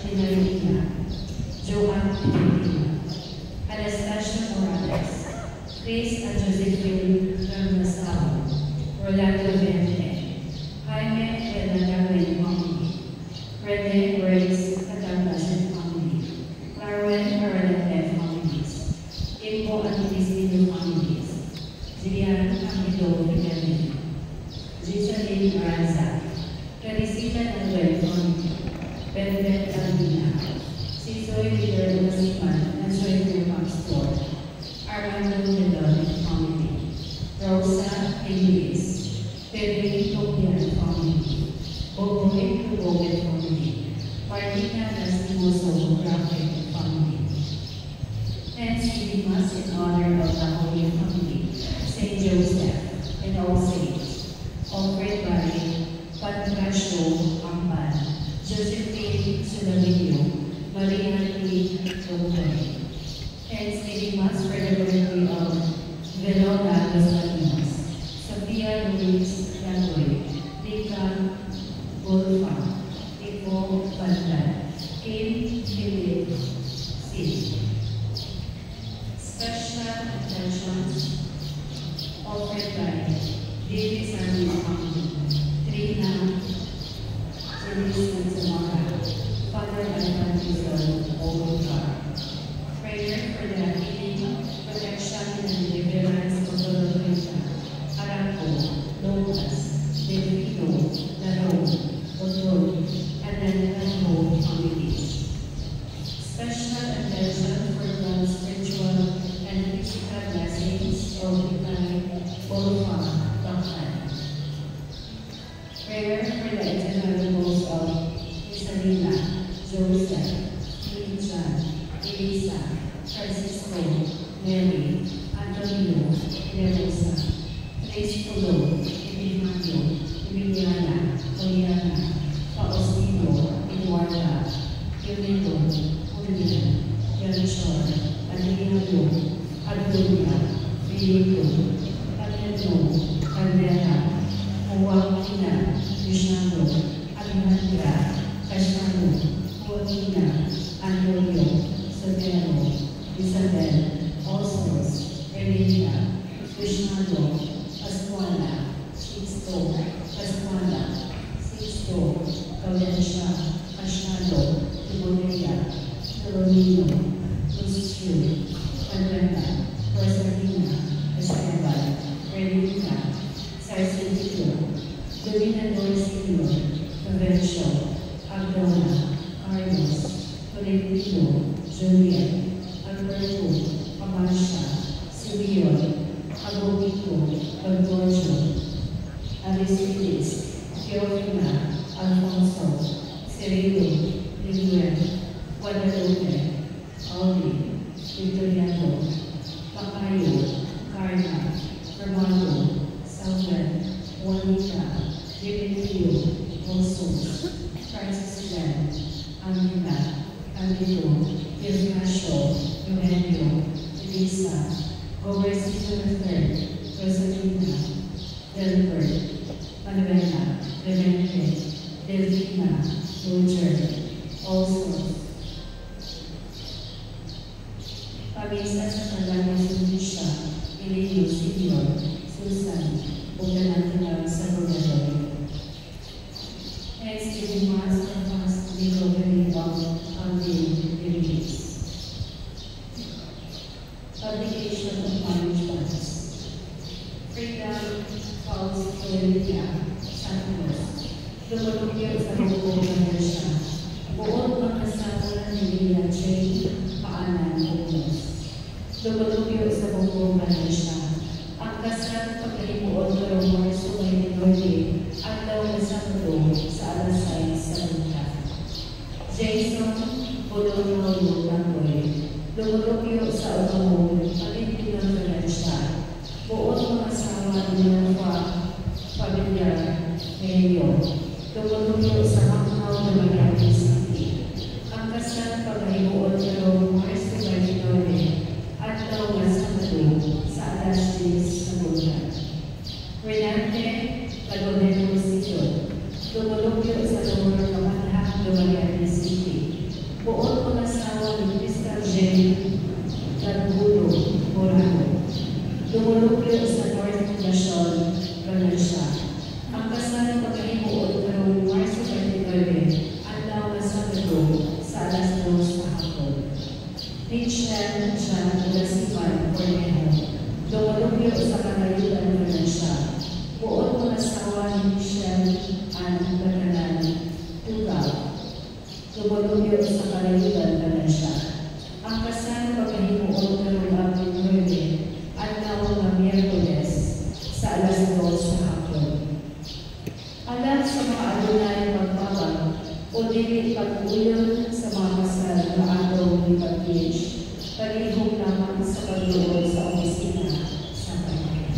Pinarina, Joan Pinarina, Anastasia Morales, Chris and Josephine Ramasao, Rolando Vente, Jaime Renatawen family, Rene Grace Catangas and family, Carmen Aranete families, Impo and Cristina families, Jillian Amido Pinarina, Gisaline Aranza, Teresita Nanuel family, Benvet Albina, Sisoy Peter Masiman and Soy Firmang Store, Armando Melon family, Rosa Elias, Pedro Topian family, Boboe Tuboget family, Martina Nastimoso Graphic family. Hence, we must in honor of the Holy Family, Saint Joseph and all saints, offered by Pancasio Ampan, Josephine Sulavillo, Maria Lee Rotoy. Hence, we must for the birthday of Verona Los Marinos, Sophia Luis Langoy, Rika Wolfa, Ivo Bandan, Kim Philip Sid. Special attentions offered by David Sandy family, Trina, Janice Zamora, Father Alfonso Ogotar. Prayer for the healing, protection, and deliverance of the Loretta, Araco, Lucas, Delfino, Laro, Odol, and the Laro families. Special attention for God's spiritual and physical blessings of Italian Olfa Bakhan. Prayer for the eternal repose of Isalina, Joseph, John, Elisa, Francisco, Mary, Antonio, Nerosa, Trace Polo, Epifanio, Emiliana, Oriana, Faustino, Eduarda, Yolito, Julian, Yanchor, Adriano, Adonia, Filipo, Adriano, Caldera, Joaquina, Luciano, Alejandra, Castano, Joaquina, Antonio, Sotero, Isabel, Osmos, Erika, Luciano, Pascuala, Sixto, Pascuala, Sixto, Gaudensia, Casciano, Timotea, Torolino, Lucio, Pandrena, Rosarina, Esteban, Erika, Sarcentino, Dorina Dorcilio, Convencio, Agdona, Carlos, Tolentino, Juliet, Alberto, Amancia, Simeon, Agobito, Contorcio, Aristides, Teofina, Alfonso, Cirilo, Lilian, Guadalupe, Aldi, Victoriano, Pacayo, Carla, Fernando, Samuel, Juanita, Dimitrio, Jesus, Francis Glenn, Angela, Candido, Ignacio, Eugenio, Elisa, Gobersito III, Rosalina, Delbert, Manuela, Clemente, Delfina, Roger, also. Pamisa sa Kalangos Lucia, Ilio, Silvio, Susan, Uganatilang sa Rogador. Hence, giving mass and fast recovery of the release. Publication of punishments. Freedom, False, Olivia, Santos. Lumulugyo sa buong Malaysia. Buong magkasama ni Lilian Jane, Paanan, Bukos. Lumulugyo sa buong Malaysia. Ang kasal pagkalimuon ng Marso ay Norte at daw Sabado sa alas 6 sa Luta. Jason Podolino Langoy, lumulugyo sa Otamon, Palipinan Valencia. Buong mga asawa niya pamilya ngayon, lumulugyo sa Macau na Magallanes City. Ang kasal pagkalimuon ng Marso ay Norte at daw Sabado sa alas 10 sa Luta. Renate Lagonero Sitio, lumulugyo sa lugar ng Magallanes City. Lumulupyo sa North Poblacion, Valencia. Ang kasal pagkahimuot karong Marso 29, adlaw nga Sabado sa alas 2 sa hapon. Rachel Jan Ulasiman Cornejo, lumulupyo sa Kalayuan, Valencia. Buot mga asawa ni Michelle Ann Batanan, Tugaw, lumulupyo sa Kalayuan, Valencia. Ang kasal pagkahimuot karong Abril 9, adlaw nga Miyerkules sa alas 2 sa hapon. Alam sa mga adunay magbabag o dili pag-uyon sa mga kasal na atong ipag-gauge, palihog lamang sa pagluod sa opisina sa pamilya.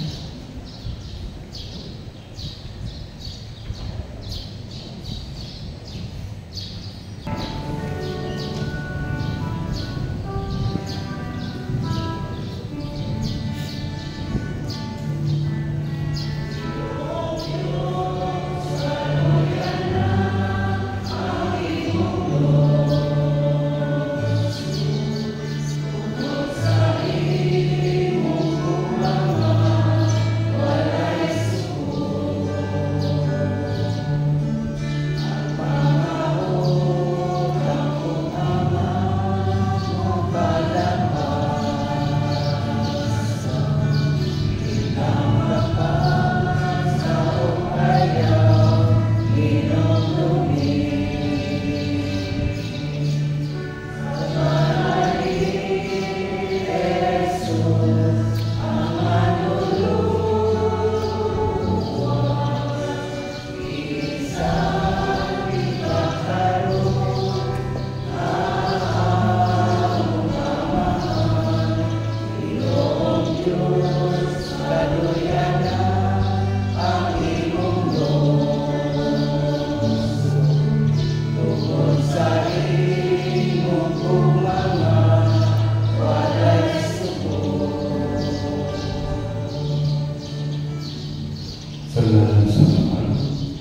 Salamat sa Ama,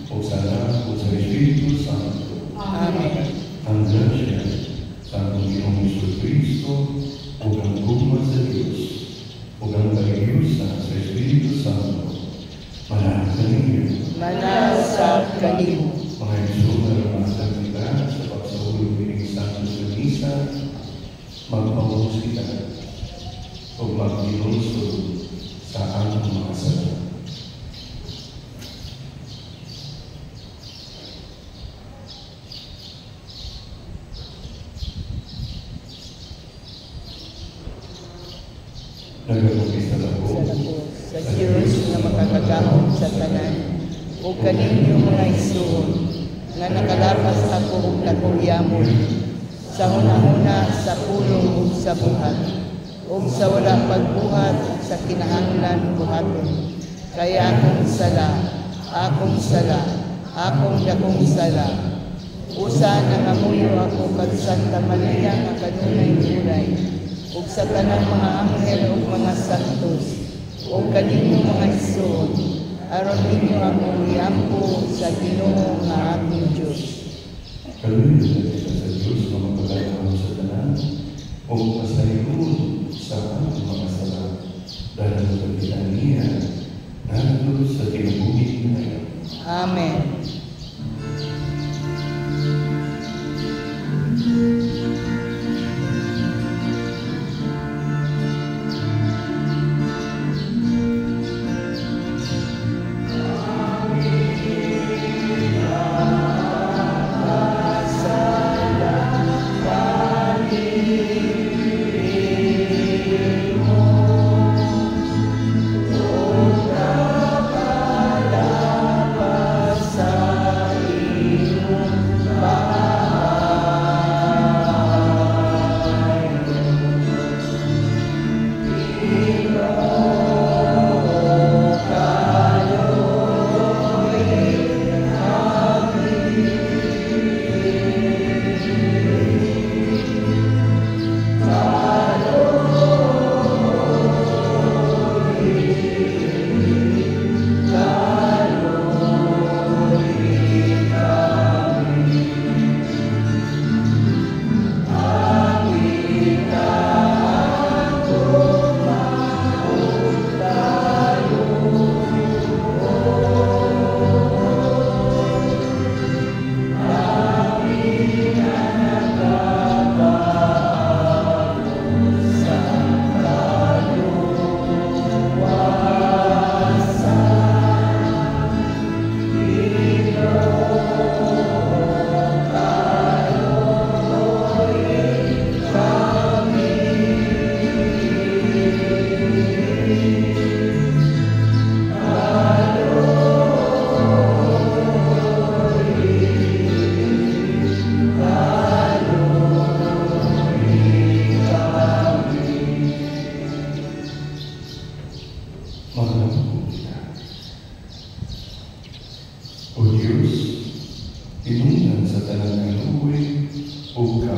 o sa Anak, o sa Espiritu Santo. Amen. Ang grasya sa atong Ginoong Jesucristo, o ang gugma sa Diyos, o ang pag-iusa sa Espiritu Santo, manahal sa ninyo. Manahal sa kanimo. Mga Isun na lumasag kita sa pagsaulog ng Santo sa Misa, magpaulos kita, o mag-ilusod sa atong mga sala. Nagkakumpisa na po Sa Diyos na makakagahom sa tanan, o kaninyo mga isuon, nga nakalapas ako og nakuyamon, sa hunahuna sa pulong ug sa buhat, ug sa wala pagbuhat sa kinahanglan buhaton. Kaya akong sala, akong dakong sala. Usa nangamuyo ako kag Santa Maria nga kanunay buray, ug sa tanang mga anghel ug mga santos, ug kaninyo mga igsoon, aron ninyo akong iampo sa Ginoo nga ating Diyos. Kaluyo na kita sa Diyos na magpagayahon sa tanan, o masayon sa atong mga sala, dahil sa pagkitaan niya, narito sa kinabuhi ngayon. Amen. Sa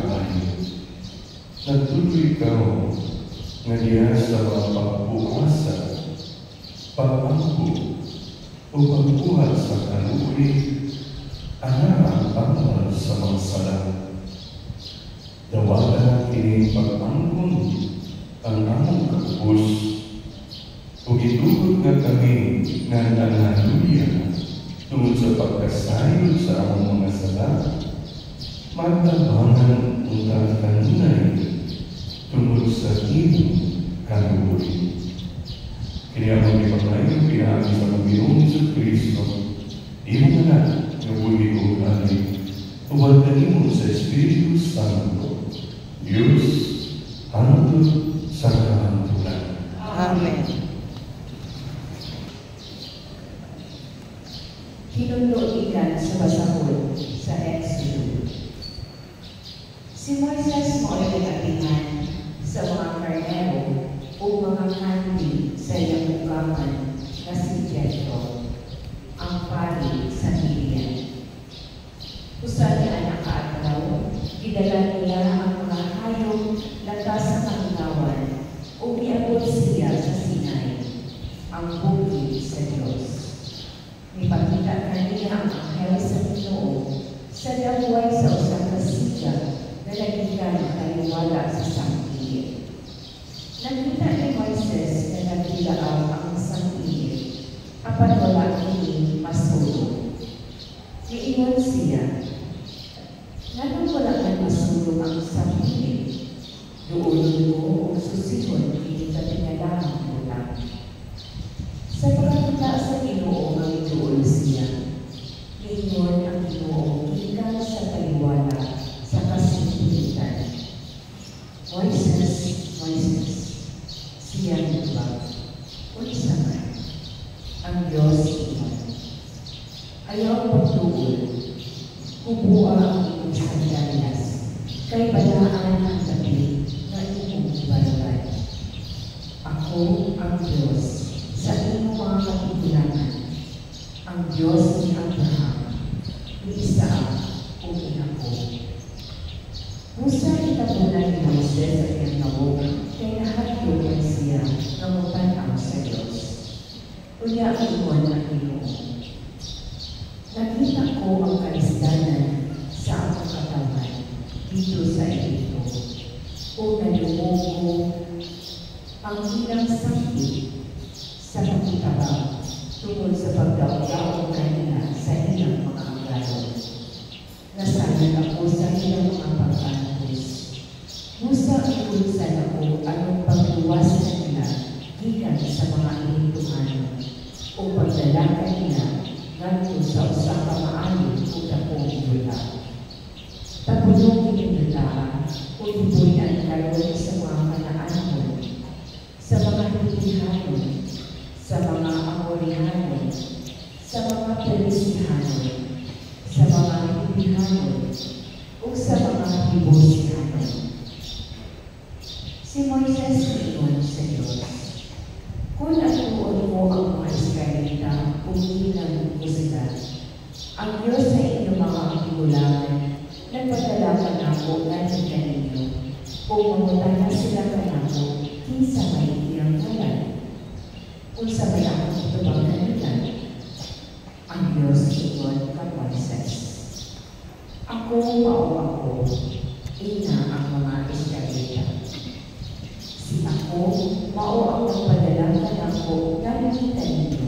kaayo. Nagtuloy ikaw nga diya sa mga pagbuhasa, pag-ampo, o pagbuhat sa kaluwi, ana ang pangwal sa mga sala. Dawagan kining pag-angkon ang among kapus, o gitugod nga kami nga nangaluya tungod sa pagkasayod sa among mga sala, magtabangan ang kanunay tungod sa iyong kaluwi. Kaya ang ipangayong pinagi sa Panginoon sa Kristo, iyong anak na buhay o lali, tuwaldanin mo sa Espiritu Santo, Diyos, hangtod sa kahantulan. Amen. Hinunduigan sa basahon sa Exodo. Si Moises mo ay nagatingan sa mga karnero o mga kandi sa iyang ukaman na si Jethro, ang pari sa Midian. Usa niya anak kaadlaw, gidala niya ang mga hayop latas sa kangawan o miabot siya sa Sinai, ang bukid sa Diyos. Ipakita kaniya ang anghel sa Ginoo sa dagway sa usang kasiga na nagikan taliwala sa sangkilid. Nakita ni Moises na nagdilaang ang sangkilid, apan wala kini masulong. Niingon siya, "Nganong wala man masulong ang sangkilid? Doon mo o susihon kini sa tingalahang ulang." Sa pagkakita sa Ginoo ang ituon siya, niingon ang Ginoo gikan sa taliwala sa kasintulitan. Moises, Moises, siya ba? Unsa man? Ang Diyos ingon, ayaw pagtuon, kubuha ang iyong sandalyas, kay balaan ang gabi na iyong ibalabay. Ako ang Diyos sa inyong mga kapitulangan, ang Diyos ni Abraham, ni Isaac, o ni Jacob. Musa itabunan ni Moises sa iyang nawog, kay nahatyokan siya na magtanaw sa Diyos. Unya ingon ang Ginoo, nakita ko ang kaisdanan sa akong katawan dito sa Egipto, o nadumugo ang ilang sakit sa pagkitabang tungkol sa pagdaw-daw kanila sa ilang mga anggaron. Nasanay ako sa ilang mga pagkantos. Musa ilusan ako anong pagluwas na nila gikan sa mga Ehiptoano o pagdala kanila nganto sa usa ka maayo o dakong yuta. Tabulong inyutaan o ibuyan karon sa mga Kanaanon, sa mga Hitihanon, sa mga Amorihanon, sa mga Perisihanon, sa mga Hibihanon, o sa mga Hibusihanon. Si Moises ingon sa Diyos, kung natuon mo ang mga Israelita kung ilang mo sila, ang Diyos sa inyong mga kapitulangan, nagpadala ka na ako ngayon kaninyo, o mamutala sila ka na ako, kinsa may iyang ngalan. Kung sa may akong itubang kanilan, ang Diyos ingon ka Moises, ako mao ako, ina ang mga Israelita. Si ako mao ang nagpadala ka na ako nakikita ninyo.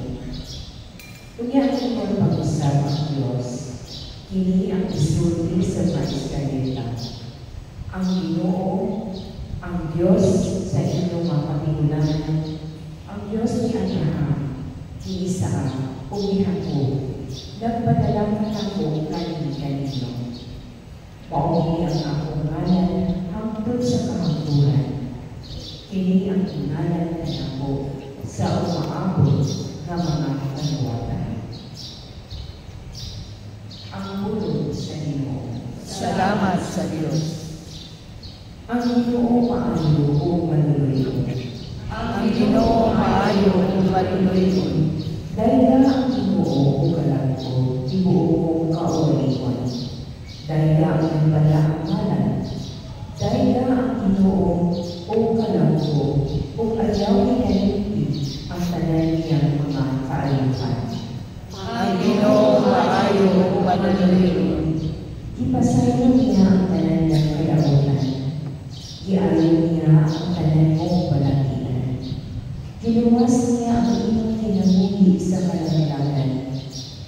Unya ingon pag-usap ang Diyos, kini ang isulti sa mga Israelita. Ang Ginoo, ang Diyos sa inyong mga kapitulangan, ang Diyos ni Abraham, ni Isaac, o ni Jacob, nagpadala ka ako kaninyo. Pauwi ang akong ngalan hangtod sa kahangturan. Kini ang ngalan na ako sa umaabot ng mga kaluwatan. Ang bulong sa Ginoo. Salamat sa Diyos. Ang Ginoo maayo o manuloy. Ang Ginoo maayo kung maluloy-on. Dahil na ang Ginoo o kalangko, ibuo kong kauliwan. Dahil na ang nagpala ang ngalan,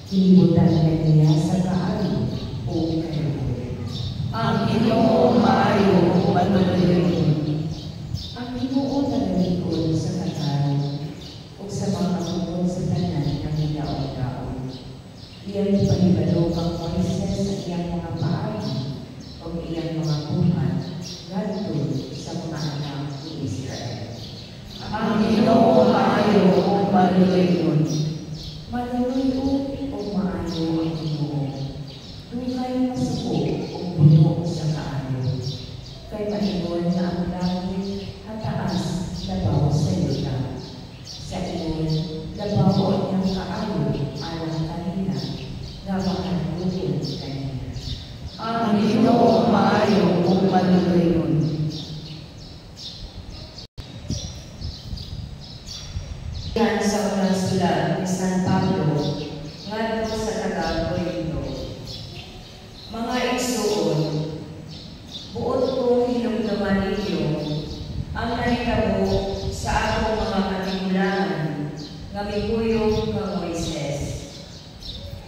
Kinibutan kaniya sa kaano o kaluoy. Ang Ginoo maayo ug manunuyon. Ang Ginoo tagalikod sa kataro ug sa mga bukod sa tanan ng hilaw-daon. Iyang ipahibalo ang Moises sa iyang mga paagi o iyang mga buhat ngadto sa mga anak ni Israel. Ang Ginoo maayo ug manunuyon. Manunuyo o maayo ang Ginoo. Dugay masuko o puno sa kaano. Kay maingon na ang langit hataas labaw sa yuta. Sa ingon, labaw ang iyang kaayo alang kanina, nga makalutin kanina. Ang Ginoo maayo ug manunuyon. Yan sa unang sulat ni San Pablo ngadto sa taga-Korinto. Mga igsoon, buot kong hinumduman ninyo ang nahitabo sa akong mga katigulangan nga miguyong kang Moises.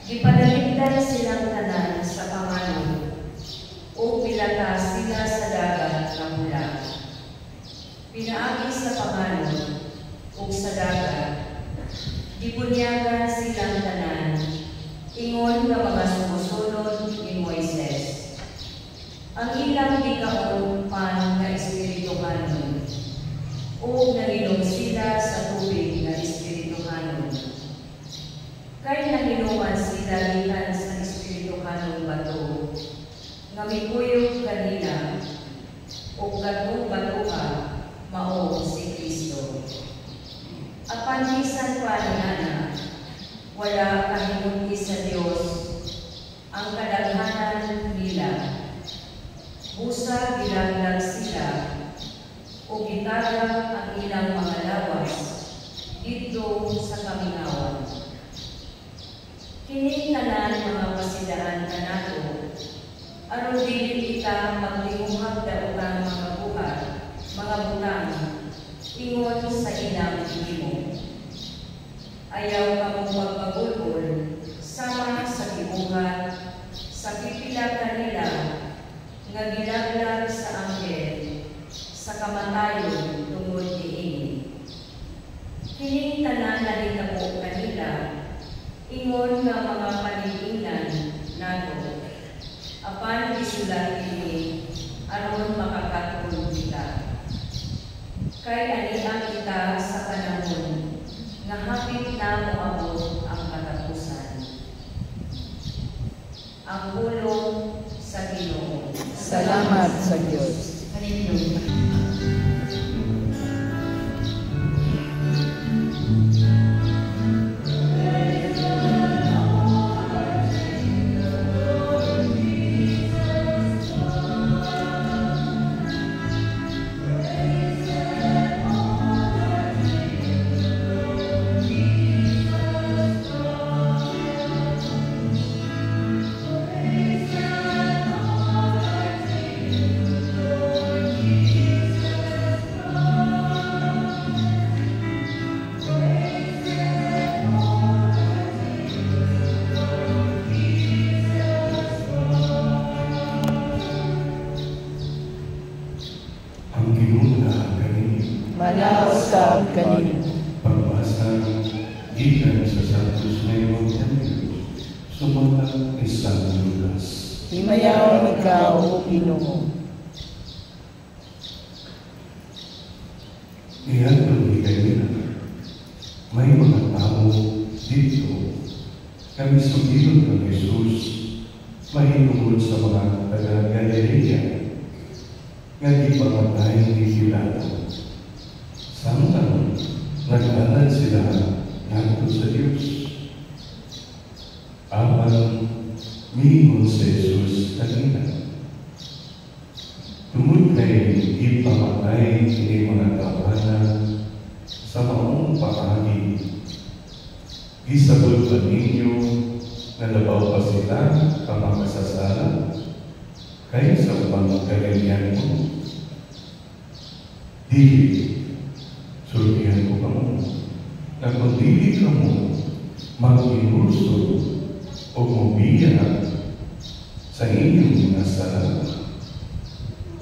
Gipadaligdan silang tanan sa pangano o pilata sila sa dagat nga mula. Pinaagi sa pangano ug sa dagat, gibunyagan silang tanan, ingon nga mga sumusunod ni Moises. Ang ilang gikaon pan nga espirituhanon, ug nanginom sila sa tubig nga espirituhanon. Kay nanginuman sila gikan sa espirituhanong bato, nga miguyog kanila, ug katong batuha mao si Kristo. Apan bisan pa niana, wala kahimuti sa Dios ang kadaghanan nila. Busa gilaglag sila o gitarang ang ilang mga lawas dito sa kamingawan. Kini tanan mga pasidaan kanato, aron dili kita maglinguhag daogang mga buhat, mga butang, ingon sa ilang himo. Ayaw kamong magpagulgol sama sa gibuhat sa pipila kanila nga gilaglag sa anghel sa kamatayon tungod niini. Kining tanan na hitabo kanila ingon nga mga paniningnan nato. Apan isulat ini aron makakatulog kita. Kay aniang kita sa panahon nga hapit na moabot ang katapusan. Ang pulong sa Ginoo. Salamat sa Dios. Hallelujah. Manausap kanino. Pagbasa gikan sa Santos na Evangelyo, sumatang isang Lukas. Himayaw ikaw, O Ginoo. Ihatong ni kanina, may mga tao dito, kami sumilong ng Jesus, mahintungod sa mga taga-Galilea, nga di pamatay ni Pilato. Samtang nag-alad sila nato sa Diyos. Abang mingon sa Jesus kanina. Tungod kay ipamatay kini mga tawanan sa maong paagi. Isabot ba ninyo na labaw pa sila kapag kasasala? Kaya sa upang kaganyan mo. Dili, sultihan ko kamo, na kung dili ka mo mag-inuso o mubiya sa inyong mga sala,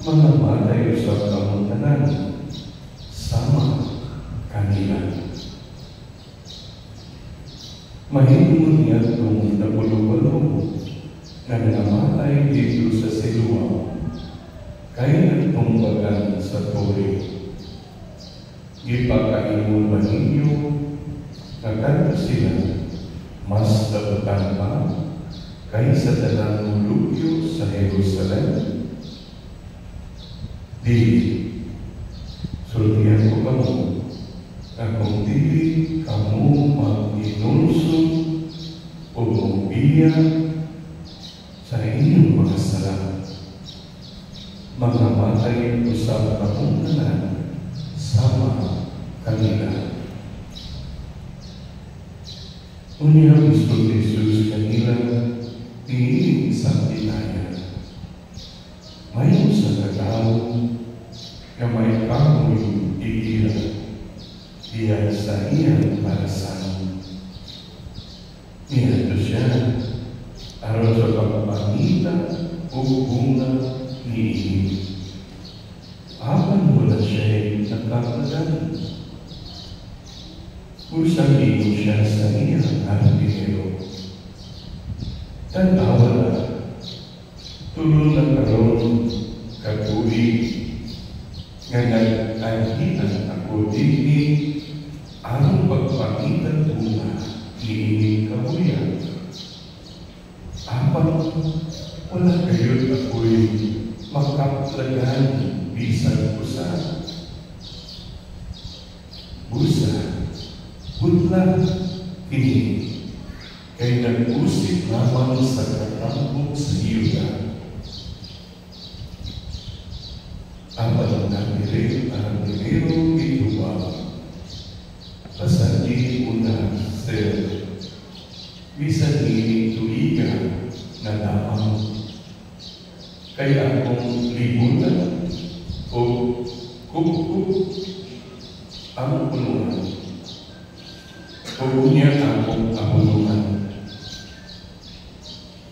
mga matay sa kamuntanan, sama kanila. Mahimong niya kung nabulo-bulo na namatay dito sa Siluam, kaya nagtumbagan sa turi. Ipakaingon ba ninyo na kanto sila mas dapat pa kaysa dalang lubyo sa Jerusalem? Di, sultihan ko kamo, na kung dili kamo mag-inulso o mubiya sa inyong mga sala, mga matay usap kamuntanan, sama kanila. Unya gusto ni Jesus kanila piling sa pinaya. Mayon sa kagao na may kamoy ikira diyan sa iyang parasan. Niyato siya aron sa pagpapangita o bunga ni Ihi. Apan wala siya'y nagkakagan. Usabihin siya sa iyang harbinero. Tanawa na, tulong na karoon katuig nga nag-ahinan ako dini ang pagpakitan bunga ni ining kabuyan. Apan wala kayo't ako'y makaplagan bisan usa. Busa, putla kini kay nag-usip naman sa katambok sa Yuda. Apan ang dinero ito ba? Pasagi una sir. Bisan ini tuiga na naman. Kaya akong libutan o kukup ang punuan. O niya akong abulungan.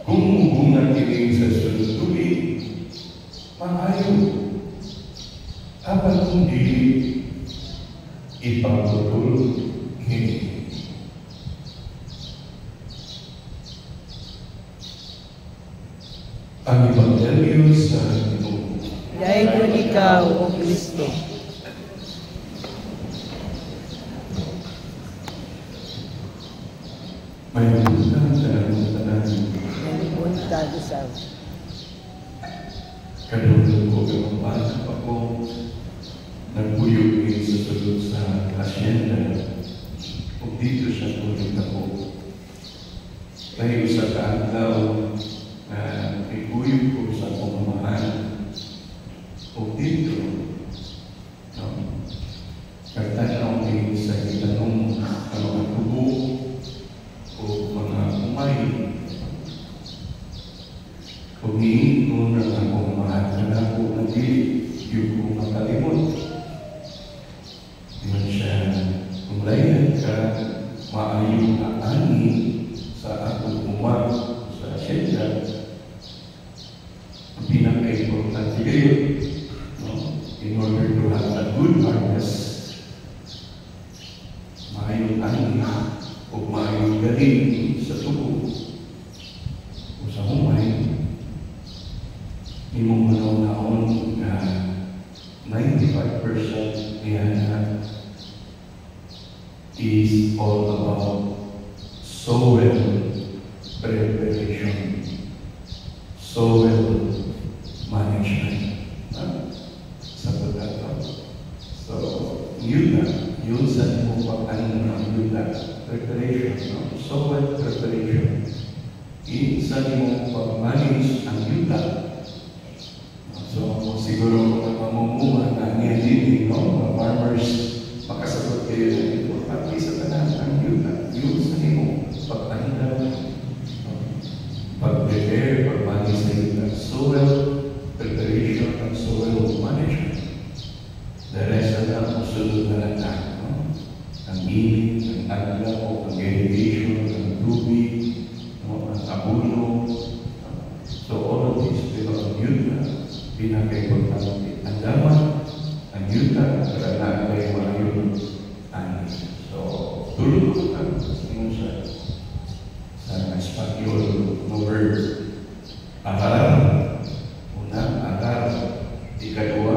Kung bunga kini sa sunod-tuwi, maayo. Apan kung dili, ipagputol kini. Ang Ebanghelyo sa Ginoo. Dayon ikaw, O Kristo. May buntang sa tanan. Punta sa Kadulog ko ang bata pa ko, nagbuyog din sa sulod sa asyenda. Kung dito siya tulog ako. Dahil sa kaaglaw na ibuyog ko sa pamamahan. Kung dito, katanaw din sa itanong ang mga tubo o mga umay. Humihin ko na akong mahal na ako na di yung kong makalimot. Diyan siya, kung layan ka, maayong aani sa akong umag sa asyenda. Ang pinaka-importante kayo, in order to have a good harvest, maayong ani o maayong galing sa tubo o sa umay. Imong manaw-naon na 95% niya is all about soil preparation, soil management. Sa pagkataon. So, yun na. Yun sa mo pag-ano ng yun na. Preparation, soil preparation. Sa mo pag-manage ang yun na. So, siguro kung mamumuha na niya din, mga farmers, makasagot kayo na ito. Pati sa tanan, ang yun sa nimo, pag-andaw, pag-prepare, pag-manage sa yun, soil preparation and soil management. The rest na ang sunod na lang ang init, ang aglaw, ang irrigation, ang tubig, ang importante. Ang dapat, ang yuta, karena kay maayon ani. So, tulog ko lang siya sa Espanyol no verb. Aral, unang aral, ikadua,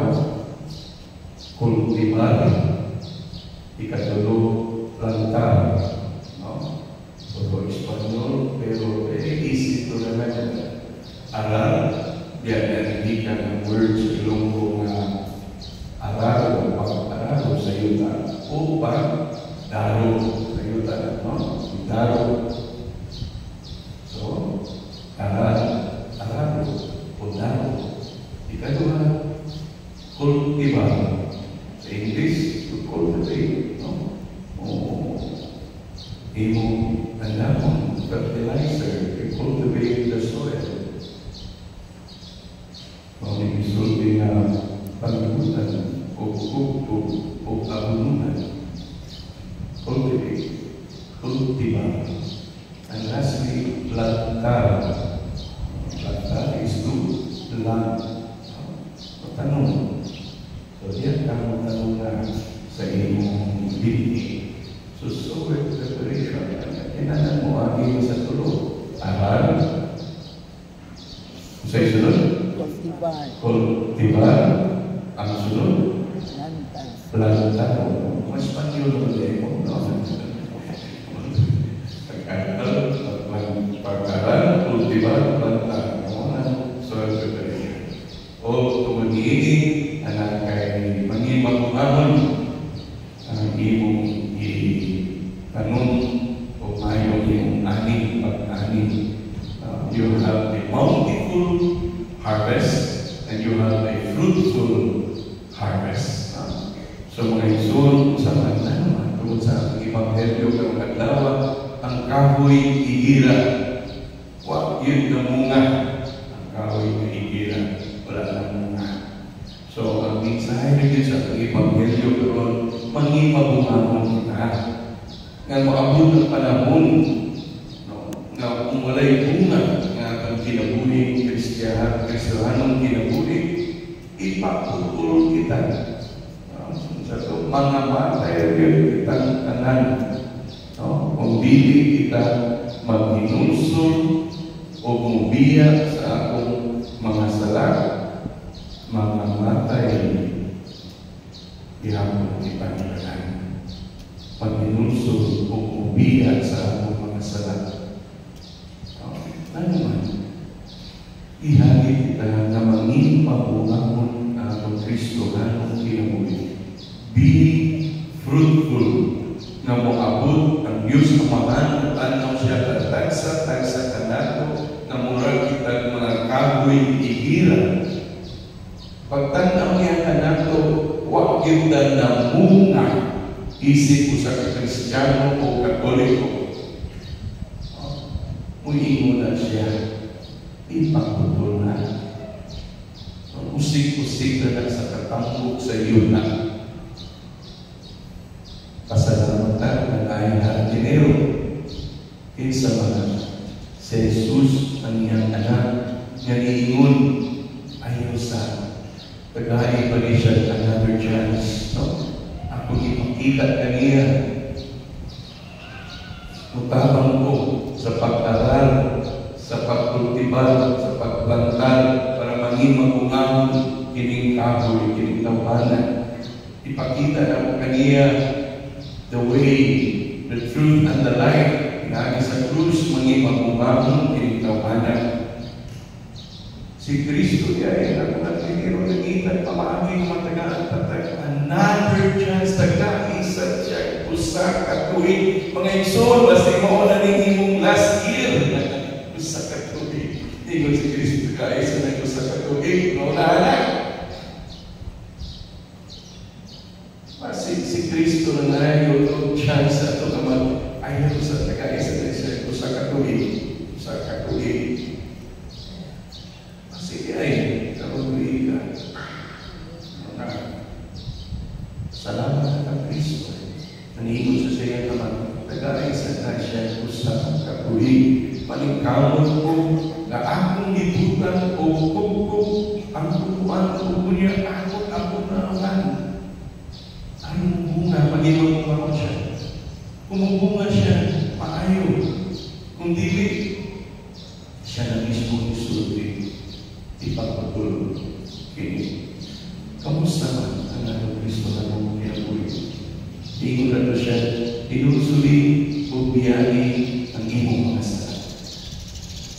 kultivar, ikatulo, plantar. No? Puro Espanyol, pero very easy to remember. Aral, biar hindi ka ng words sa Ilonggo nga aral o pag-aral sa yuta o pag-daro sa yuta. No? Daro. So, aral o daro. Ikadua, kultivar. Sa English, to cultivate. No? Imong andamon fertilizer to cultivate the soil. Kung isulti na pagkutan o kukto o abununan, cultivar. And lastly, plantar. Plantar is to plant. Tanong. So, diyan ka tanong na sa imong binti. So, with preparation. Kinanan mo aging sa tulog. Aral. Sa isunod? Cultivar. Ang sunod? Plantar. Mas Espanyol mo din mo. Pag-aral, cultivar, plantar. Soil preparation. O tumagiging anak kay mangimang-amon ang imong tanong o mayong yung aning pag-aning. You have a bountiful harvest and you have a fruitful harvest. So mga isun sa mga naman tungkol sa Ebanghelyo ng Kadlawa, ang kahoy igira. Wag yun na munga. Ang kahoy na igira. Wala na munga. So ang mensahe rin sa Ebanghelyo karon mangipabungamon kita. Nga maabot ng panahon, no, nga kung wala'y bunga nga ang kinabuhi, Kristiyanong kinabuhi, ipaputulong kita. Sa ito, mga matay rin kitang kanan. No? Kung dili kita maghinusol o mubiya sa akong mga sala, mga matay, ihapon kita ng kanan. Paghinusol o mubiya sa akong mga sala. Ano man? Ihagi kita na mangipabungamon na ang Kristo na ang kinabuhi. Be fruitful na moabot ang Diyos Amahan at tanaw siya tagsa kanato na murag kita mga kahoy ihira. Pagtanaw niya kanato, huwag kita na munga isip ko sa Kristiyano o Katoliko. Muingo na siya, ipagputol na. Usik-usik na lang sa katambok sa iyo na. Pasalamatan ng ayon na dinero. Kinsa man si Jesus ang iyang anak nga niingon ayaw sa tagay pa rin siya another chance. No? Ako ipakita kaniya. Mutabang ko sa pag-aral, sa pagkultibar, sa pagplantar, para mangimang-ungamon kining kahoy, kining tawanan. Ipakita na mo kaniya the way, the truth, and the light. Nagi sa krus, mangimang-ungamon kining tawanan. Si Kristo ay nagpapiniro ng itan, pamaaging matagaan patay. Another chance, tagai sa siya, usak at tuwing. Mga iso, basta mo na imong last year. Usak at tuwing. Ingon si Kristo, tagai sa nag-usak at tuwing. Nauna. Si Kristo na yung chance at ito naman, ayaw sa tagai sa siya, usak at tuwing. Usak at tuwing. Sige ay, karuwi ka. Salamat ka Kristo. Nanihingon sa siya naman, tagay sa siya usap karuwi. Maningkamon ko na akong ibutan o kukuk ang tukuan ko kunya akot na naman. Ay, bunga, mag-ibang kumawa siya. Kumubunga siya, maayo. Kung dili, siya na mismo isulti, ipagpatuloy. Okay. Kamusta man ang Anong Kristo na mong kinabuhi? Ingon na siya, inusuli o biyagi ang imong mga sala.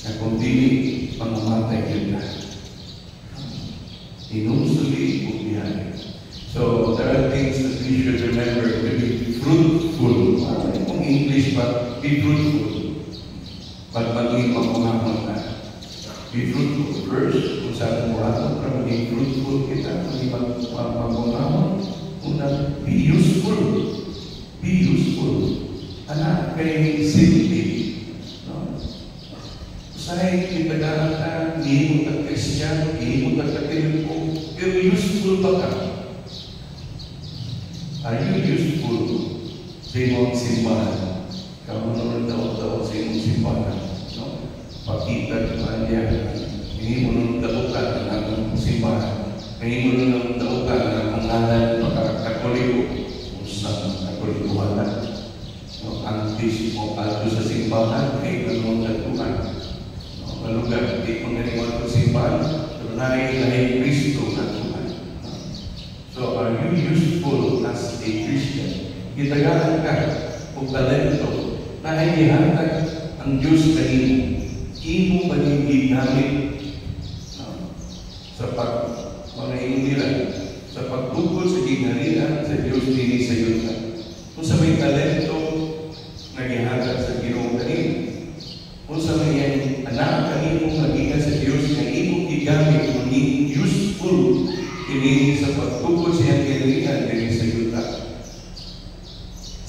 Na kung dili, pangamatay yun na. Inusuli o biyagi. So, there are things that we should remember to be fruitful. Kung English pa, be fruitful. Pagpagin pagkumamon na. Be fruitful. First, kung saan mo ato para maging fruitful kita, maging pagkumamon, una, be useful. Be useful. Anak kay simple. No? Usay, kitagaan ka, hindi mo ka-Christian, hindi mo ka-Katoliko, pero useful ba ka? Are you useful sa imong simbahan? Kamu nung daw sa imong simbahan. No? Pakita ka niya. Hindi mo nung daukan ang simbahan. Hindi mo nung daukan ang ngalan Katoliko. Usang Katoliko wala. No? Antis mo ato sa simbahan ay ganun na Tuhan. No? Malugar, hindi mo naniwan sa simbahan. Pero nahin Kristo na Tuhan. So, are you useful as a Christian? Gitagaan ka o talento na inihatag ang Diyos sa imo. Imo ba niyong ginamit sa mga ingilan, sa pagtugod sa gingharian sa Diyos din sa yuta. Kung sa may talento na gihatag sa Ginoo kanino, kung sa may anak kanino magikan sa Diyos na imo gigamit maging useful ini sa pagtugod sa iyang kailangan din sa yuta.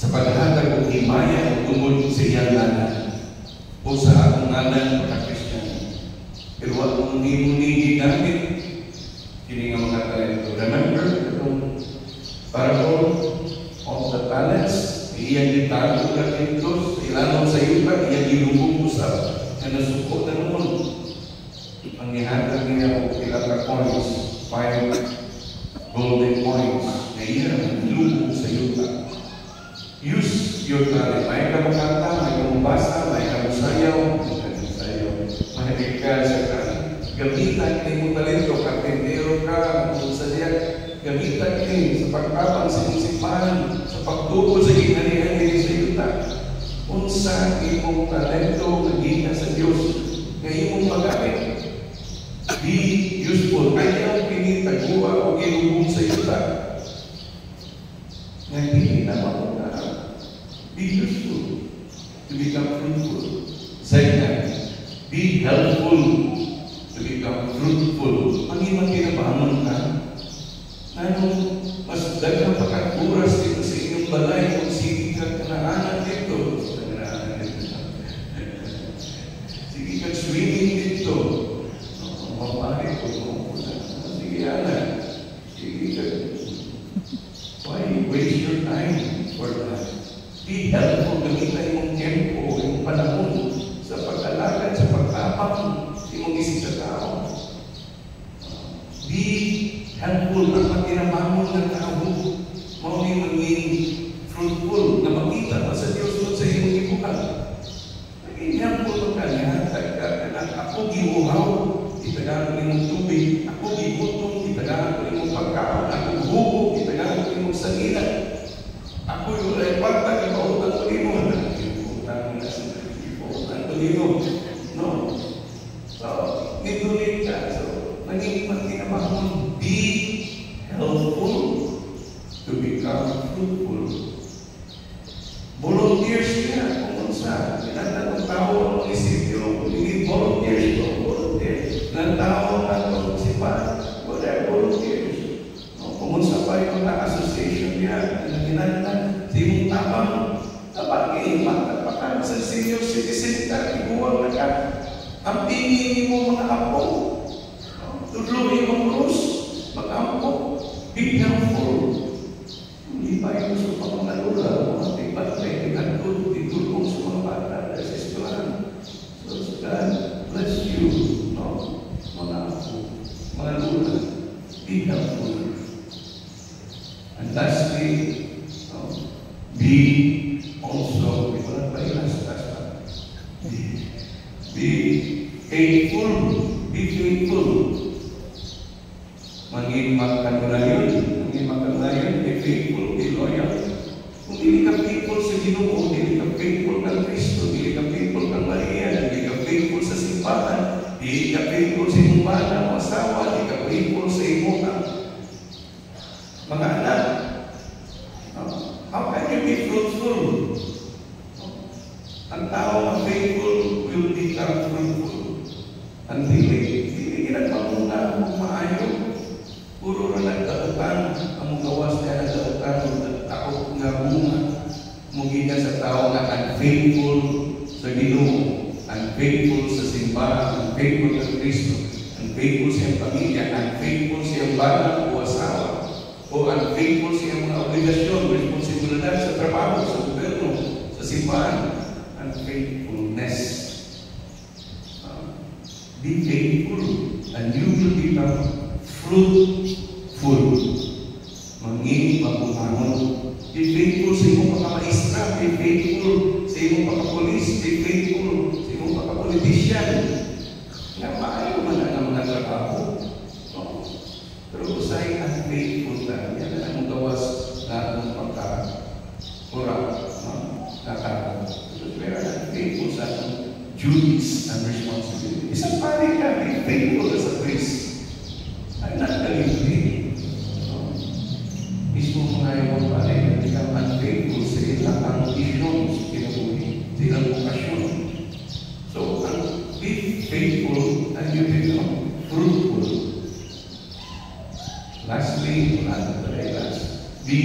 Sa paghatag ng himaya o tungod sa iyang ngalan o sa akong ngalan mga Kristiyano. Pero wag mong hindi gamit kini nga mga talento. Remember, itong parable of the talents, iyang gitago ka Diyos, ilanong sa yuta, iyang ginubog usap na nasuko na naman. Ang ihatag niya o ilang coins, 5 golden coins na iyan lubog sa yuta. Use your talent. May ka makanta, may ka mabasa, may ka masayaw, mahilig ka sa gamitan ka yung talento, karpentero ka, sadya, gamitan ka sa pagkabang sa simbahan, sa pagtugod sa gingharian din sa yuta. Unsa imong talento maging sa Diyos nga imong magamit. Be useful. Ayaw pinitagua o ilubong sa yuta. Ngayon naman mo na be useful to become fruitful. Second, be helpful to become fruitful. Pag-ibang kinabangon ka, mas dagang pagkakuras dito sa inyong balay kung sige ka kanaanan dito. Sige ka swimming dito. Mapari ko sige anak. Sige ka. Why waste your time for that? Be helpful. Gamitan mong tempo, yung panahon sa pag-alagad, sa pagkapang sa imong isip sa tao. Be helpful ang pagkinabangon ng tao. Mauling maging fruitful na makita pa sa Diyos sa imong ibukan. Naging helpful ka niya. Ako giuhaw, itagahan ko nimong tubig. Ako gibutong, itagahan ko nimong pagkaon. Ako hubog, itagahan ko nimong sangilan. Ako yung repata, ipautan ko nimo. Ipautan ko nimo. No. So, nitulit ka. So, naging pagkinabangon. Be helpful to become fruitful. Volunteers ka kung sa pinagtatang tao ang isipyo. Hindi volunteers ko. Volunteers. Nang tao na ito si Pa. Wala volunteers. Kung sa pa yung association niya, ginagtan, simong tapang, tapang impact sa senior citizen ka, iguwag na ka. Ang tingin mo mga apo. Tudloy mong krus, mag-ampo. Be helpful. Hindi pa yung gusto pa mga lula, mga tibat-tay, itulong sa mga bata, sa eskwelahan. So, God bless you, no? Mga lula. Be helpful. And lastly, be also, be faithful. Be faithful. Maging magkagulayon, be faithful, be loyal. Kung hindi ka faithful sa Ginoo, hindi ka faithful kang Kristo, hindi ka faithful kang Maria, hindi ka faithful sa simbahan, hindi ka faithful sa iyong bana o asawa, hindi ka faithful sa iyong mga anak. How can you be fruitful? Ang tao na faithful will become fruitful. Ang hindi ginagpamuna mong maayo. Puro na nagtautan, ang gawas na nagtautan, takot nga bunga. Mugin sa tao na unfaithful sa Ginoo, unfaithful sa simbahan, unfaithful sa Kristo, unfaithful sa iyong pamilya, unfaithful sa iyong bana o asawa, o unfaithful sa iyong mga obligasyon, responsibilidad sa trabaho, sa gobyerno, sa simbahan, unfaithfulness. Be faithful and you will become fruitful. Manging mabuhangon. Be faithful sa iyong pagkamaestra, be faithful sa iyong pagkapolis, be faithful sa iyong pagkapolitisyan. Nga maayo man ang mga trabaho. Pero usay unfaithful na, yan na ang gawas na ang pagka-kurap. We are unfaithful sa duties and responsibilities. Isang pari ka, be faithful as a priest. I'm not believing. Mismo mga iwan pa rin, hindi ka unfaithful sa ilang ambitions, kinabuhi, sa ilang okasyon. So, be faithful and you become fruitful. Lastly, be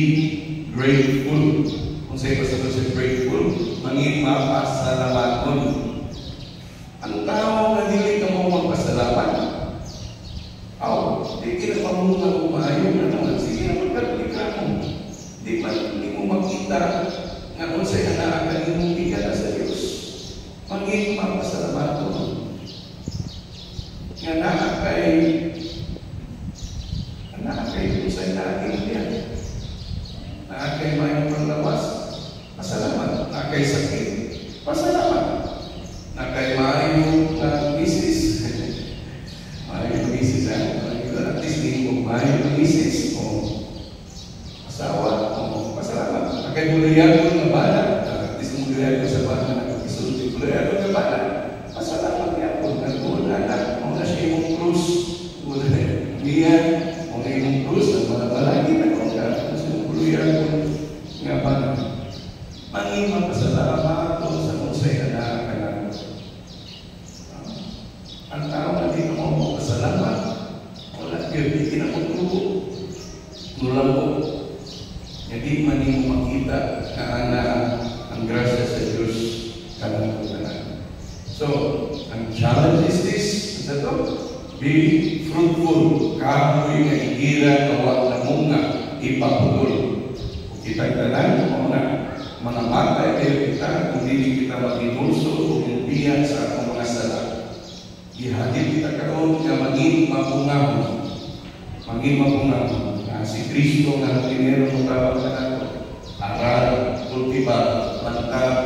grateful. Kung sa'yo pa sa grateful, manging mapasalamat. Ang tao na dili ka mo magpasalamat, di kinapamunga mo maayon na naman. Sige naman ka mo. Di mo makita nga kung sa'yo na ang mong bigyan sa Diyos. Manging mapasalamat mo. Nga nakakay kung sa'yo naagin yan. Nakakay mayroong panglawas, pasalamat. Nakakay sakit, pasalamat. Nakakay mayroong misis, mayroong misis at least hindi mo mayroong misis o asawa o pasalamat. Nakakay bulayan mo na bala, at least mo bulayan mo sa bala, nakakakisulti bulayan mo na bala, pasalamat niya po. Nagbuhan na, kung na siya yung krus, niya, kung na yung krus, ang mga balagi na kung buluyan mo nga ba manging mapasalamat o sa musay na kanang ang tao na di na mo mapasalamat wala yun, di na mo tubo nulang po hindi man mo makita na ang grasya sa Diyos kanang kanang. So, ang challenge is this, sa ito, be fruitful, kahoy nga igira, kawag na munga, ipaputol. Kita tanan mo na mga matay kayo kita kung hindi kita mag-inulso o biyan sa atong mga sala. Ihadid kita karon nga maging mabungahon. Maging mabungahon. Si Kristo nga tinero mo tawag na nato. Aral, kultibar, lantab,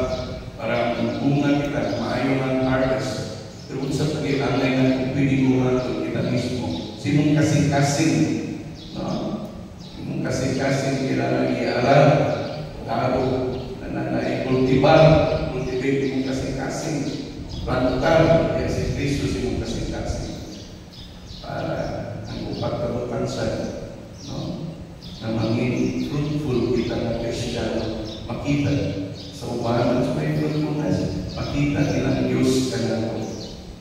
para bunga kita, maayo ng harvest. Pero sa pag-iangay na kung piniguran kita mismo. Sinong kasing-kasing, no? Kasing-kasing kailangan i-aral, taro, na i-kultibar, kultivate mong kasing-kasing, plantar, kaya si Kristo si mong kasing-kasing. Para ang upat na batansan, na maging fruitful kita na Kristiyano, makita sa ubahan sa may fruitfulness, makita nilang Diyos ka na ito.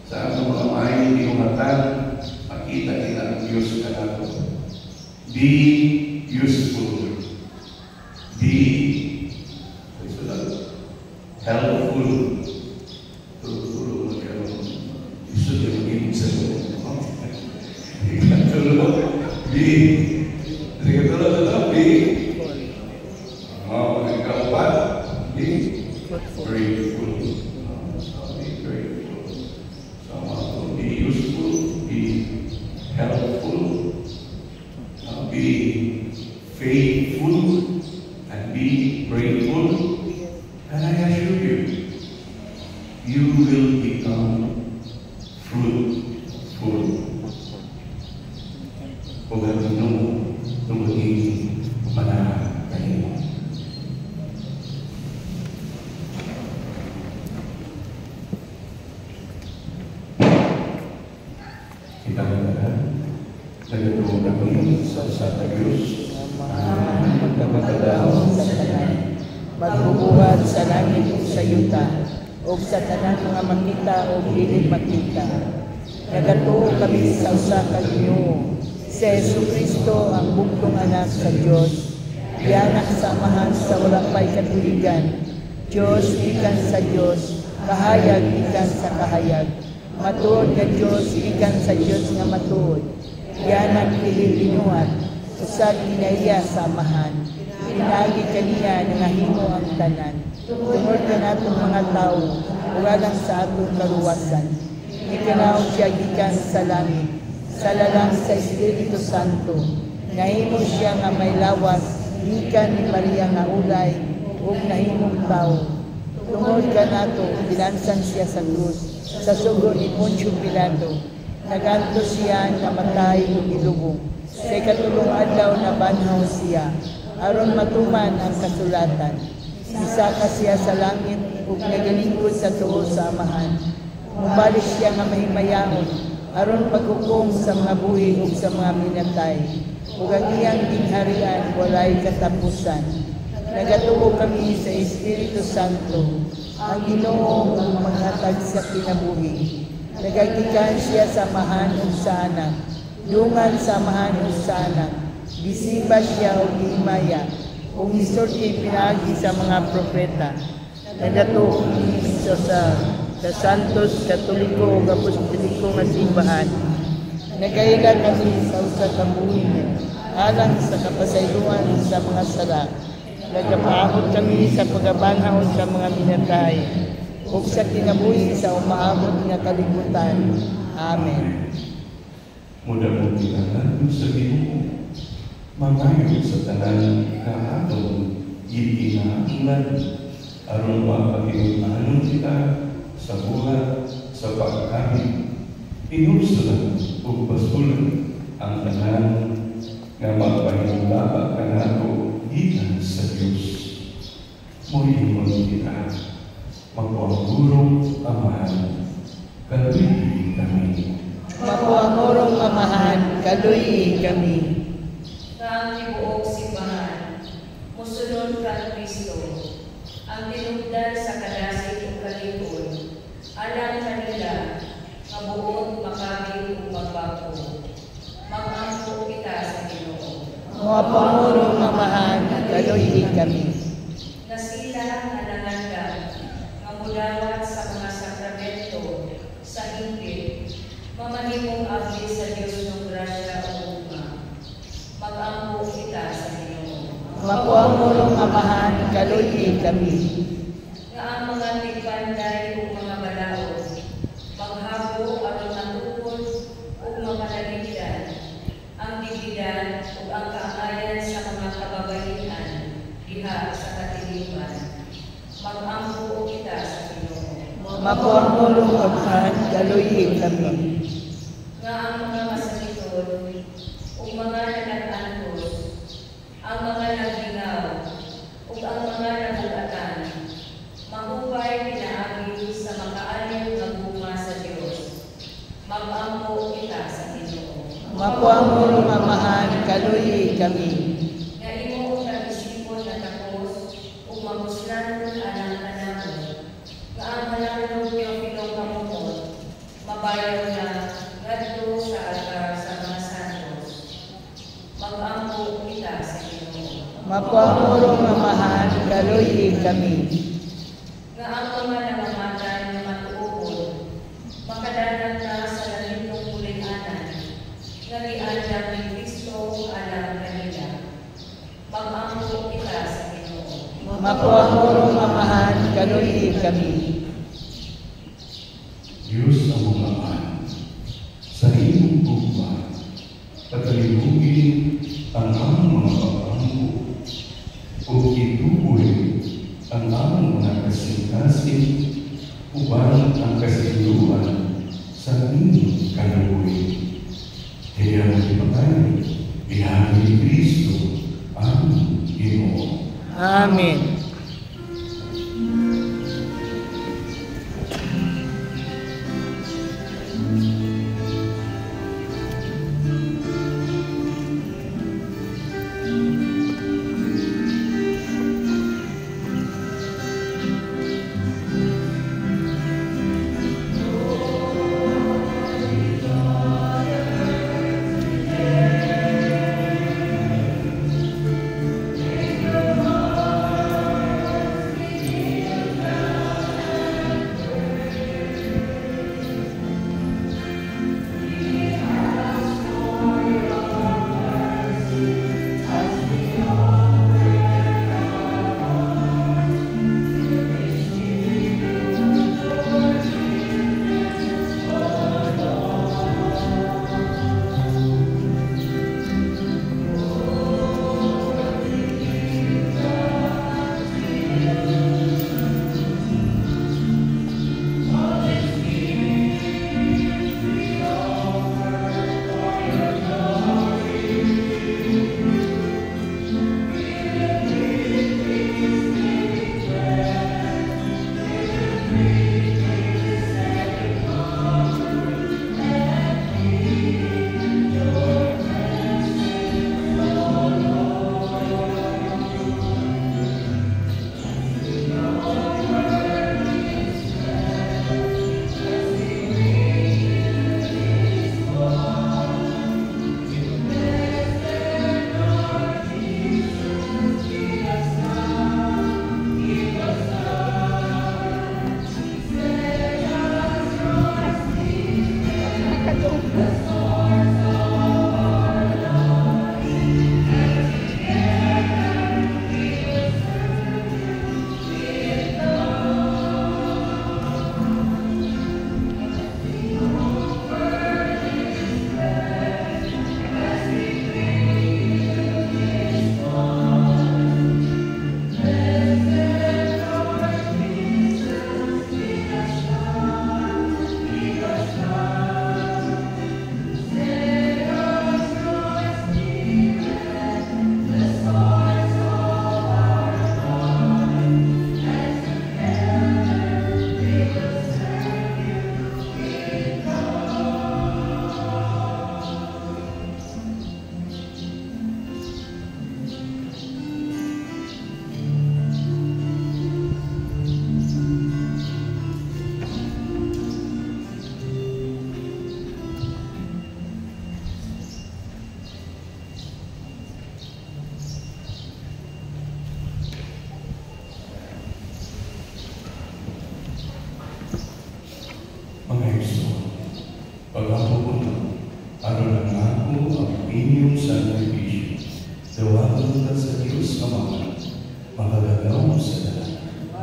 Sa mga mayong dinumatan, makita nilang Diyos ka na ito. Be useful. Be helpful. Tulog magkaroon. Gusto niya maging sa loob. Be. Sige, tulog. Be. Ang kaopat. Be grateful. Be grateful. So, be useful. Be helpful. be faithful and be grateful, and I assure you, you will become fruitful. Kung ano tumaging manahal kayo. Kita na nagatuwa kami sa Diyos magkakadahon sa tanan, magbubuhat sa langit o sa yuta, o sa tanan mga makita o dili makita. Nagatuo kami sa usa ka Ginoo, si Jesucristo ang bugtong anak sa Dios, gianak sa amahan sa wala pay katuligan, Dios gikan sa Dios, kahayag gikan sa kahayag, matuod nga Dios gikan sa Dios nga matuod, gianak kilibinuhat, usag kinaiya sa amahan, pinagi kaniya nga himo ang tanan, tungod ka natong mga tao, ugalang sa atong kaluwasan. Ikanaw siya gikan sa langit, sa lalang sa Espiritu Santo, nahimo siya nga may lawas, gikan ni Maria nga ulay, ug nahimong tao. Tungod ka nato, binansan siya sa krus, sa sugo ni Poncio Pilato, naganto siya nga matay ug ilubong. Sa ikatulong adlaw na banhaw siya, aron matuman ang kasulatan. Isaka siya sa langit ug nagalingkod sa tuo sa amahan. Mubalik siya nga mahimayaon, aron paghukom sa mga buhi ug sa mga minatay. Ug ang iyang ginharian walay katapusan. Nagatuo kami sa Espiritu Santo, ang Ginoo ang maghatag sa kinabuhi. Nagagikan siya sa amahan ug sa anak, dungan sa amahan ug sa anak. Gisiba siya ug gihimaya, ug misulti pinaagi sa mga propeta. Nagatuo kami sa Santos Katoliko ug Apostoliko nga simbahan. Nagaila kami sa usa ka buhi alang sa kapasayloan sa mga sala. Nagapaabot kami sa pagabanhaw sa mga minatay ug sa kinabuhi sa umaabot nga kalibutan. Amen. Mudah-mudahan kita sa Ginoo, mangayo sa tanan nga atong gikinahanglan aron mapakinahanon kita sa buhat, sa pagkain, inusulan ug basulan ang tanan nga magpahinulaba kanato gikan sa Dios. Moingon kita, magpangurong amahan, kaluyi kami. Mapuangurong amahan, kaluyi kami. Ang tibuok simbahan, musunod ka Kristo, ang tinugdan sa kadasig o kalipon, alang kanila, mabuot makabig o magbako. Mag-angko kita sa Ginoo. Mapuangurong amahan, kaluyi kami. Na sila nga nangandam, nga mudawat sa mga sakramento, sa Inggit, mamahimong abdi sa Diyos ng grasya o uma. Mag-angko kita sa Ginoo. Mapuangurong amahan, kaluyi kami. Nga ang mga tigbanday o mga balaod, maghabo aron natukod o mga naligdan, ang dibidan o ang kaangayan sa mga kababaihan, diha sa katilipan. Mag-angko kita sa Ginoo. Mapuangurong amahan, kaluyi kami. Nga ang mga masalitod o mga nag-antos, ang mga naglingaw o ang mga nabugatan, mahubay pinaagi sa makaaliw nga guma sa Diyos. Mag-angko kita sa Ginoo. Mapuangurong amahan, kaluyi kami. Nga imo ang isipon na tapos o maguslan anang anamon. Nga ang manalog niyo pinong mabayaw na ngadto sa altar sa mga santos. Mag-angko kita sa Ginoo. Mapuangurong amahan, kaluyi kami. Nga ang mga namamatay na matuupod, makadanan na sa lalintong kuling-anan, nga giandam ni Kristo alang kanila. Mag-angko kita sa Ginoo. Mapuangurong amahan, kaluyi kami. Diyos ang mga sa iyong buwan, pagkalibugin ang among mga pag-ampo, o ituboy ang among mga kasing-kasing, uban ang kasigluhan sa inyong kalabuhi. Kaya magpapay, ihagi ni Kristo ang Ginoo. Amen.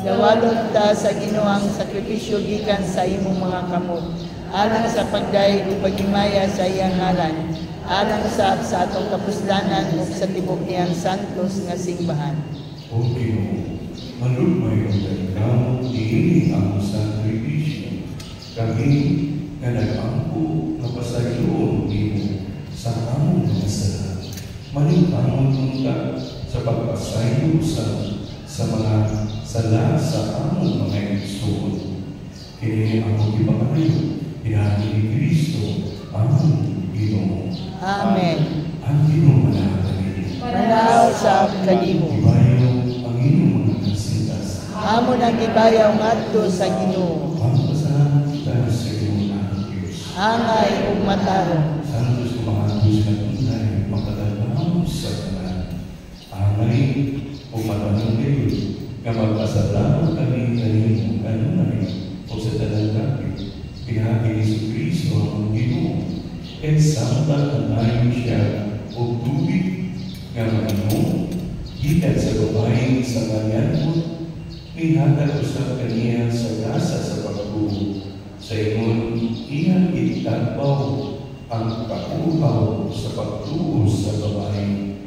Dawalon ta sa Ginoong sakripisyo gikan sa imong mga kamot, alang sa pagdayeg ug paghimaya sa iyang ngalan, alang sa atong kapuslanan ug sa tibok niyang santos nga simbahan. O Ginoo, malumay ang dagkamo diini ang sakripisyo, kami nga nag-ampo nga pasayoon nimo sa among mga sala. Malimtangon nunta sa pagpasayo sa mga sala sa among mga igsoon. Kini among ipapanayo, ihagi ni Kristo among Ginoo. Amen. Ang Ginoo manakanin. Manaw sa kadimo. Ibayaw ang inyong mga kasintas. Amo nang gibayaw ngadto sa Ginoo. Ang pasalamat kita sa Ginoo ng Diyos. Angay ug matarong. Santos kumahantos na tunay, makadalaw sa tanan. Angay o matanong kayo, nga magpasalamat kami kanino kanunay o sa tanan natin. Pinagi ni Kristo ang Ginoo. At samtang nanayon siya o tubig nga maninom, gikan sa babaeng sa kanyanmon, ihatag usap kaniya sa gasa sa pagbuo. Sa ingon, iyang itagpaw ang kakuhaw sa pagtuos sa babae.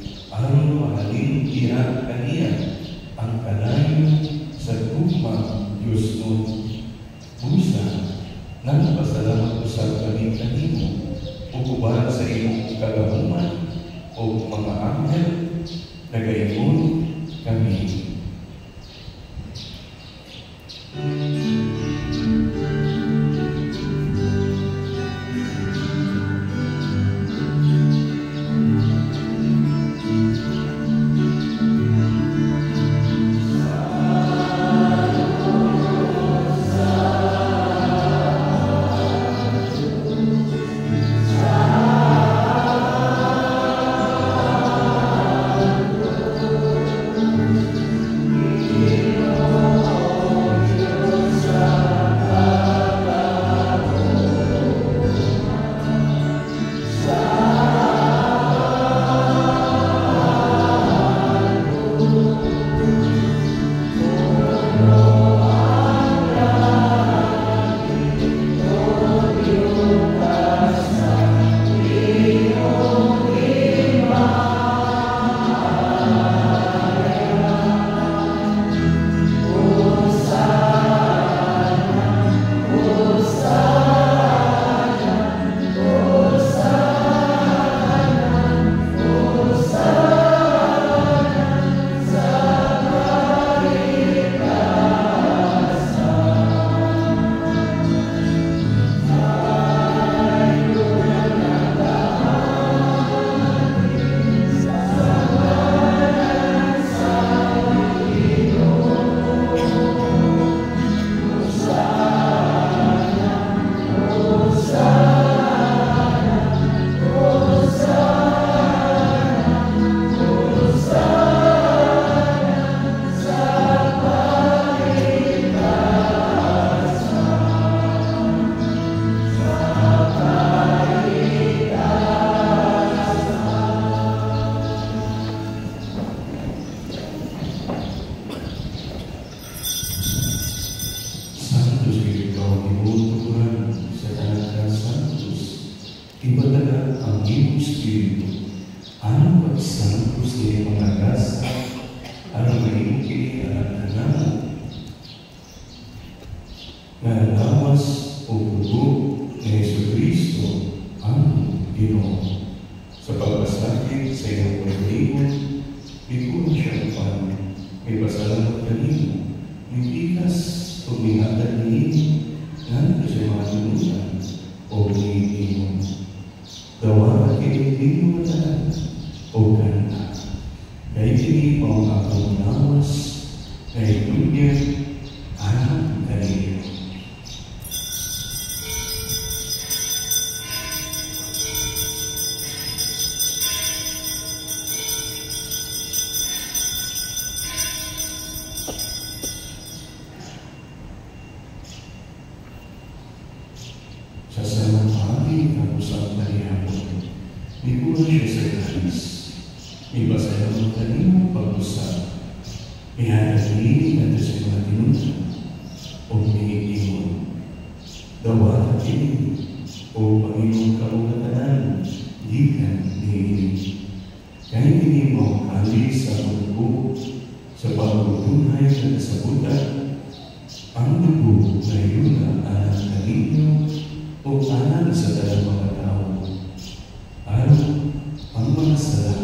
may pasalamat kanino, may bigas o may hatag niini, nandito sa mga tinunan o niitimon. Gawa at hindi mo matalan o ganda. Kaya hindi mo ang akong nawas na itugyan anak kanino. Sa salang pagi ang usap na niyapon, di ko na siya sa kalis. Ibasaya mo kanino pag-usap. Ihanagin at sa mga tinunan o niitimon. Dawa at ini o Panginoon kaugatanan, di ka niinim. Kahit hindi mo kalis sa pagbuo, sa pagbutunay at kasabutan, ang dugo na iyon ang anak kanino o anak sa dalang mga tao. Araw ang mga sala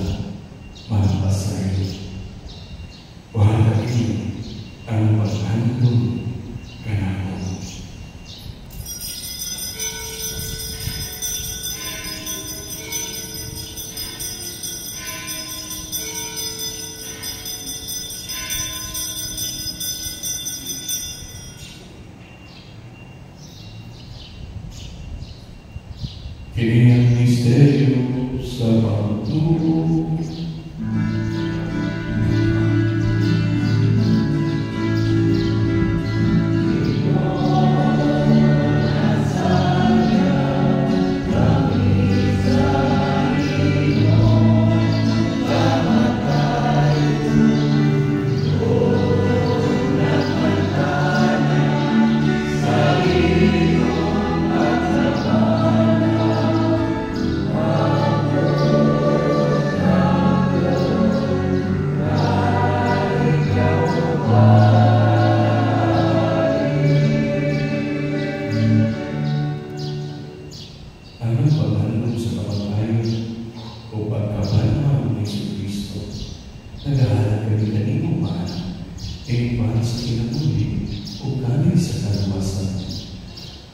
mapasayo. Wala ini ang paghandong kanako. Kini ang misteryo sa pagtuo.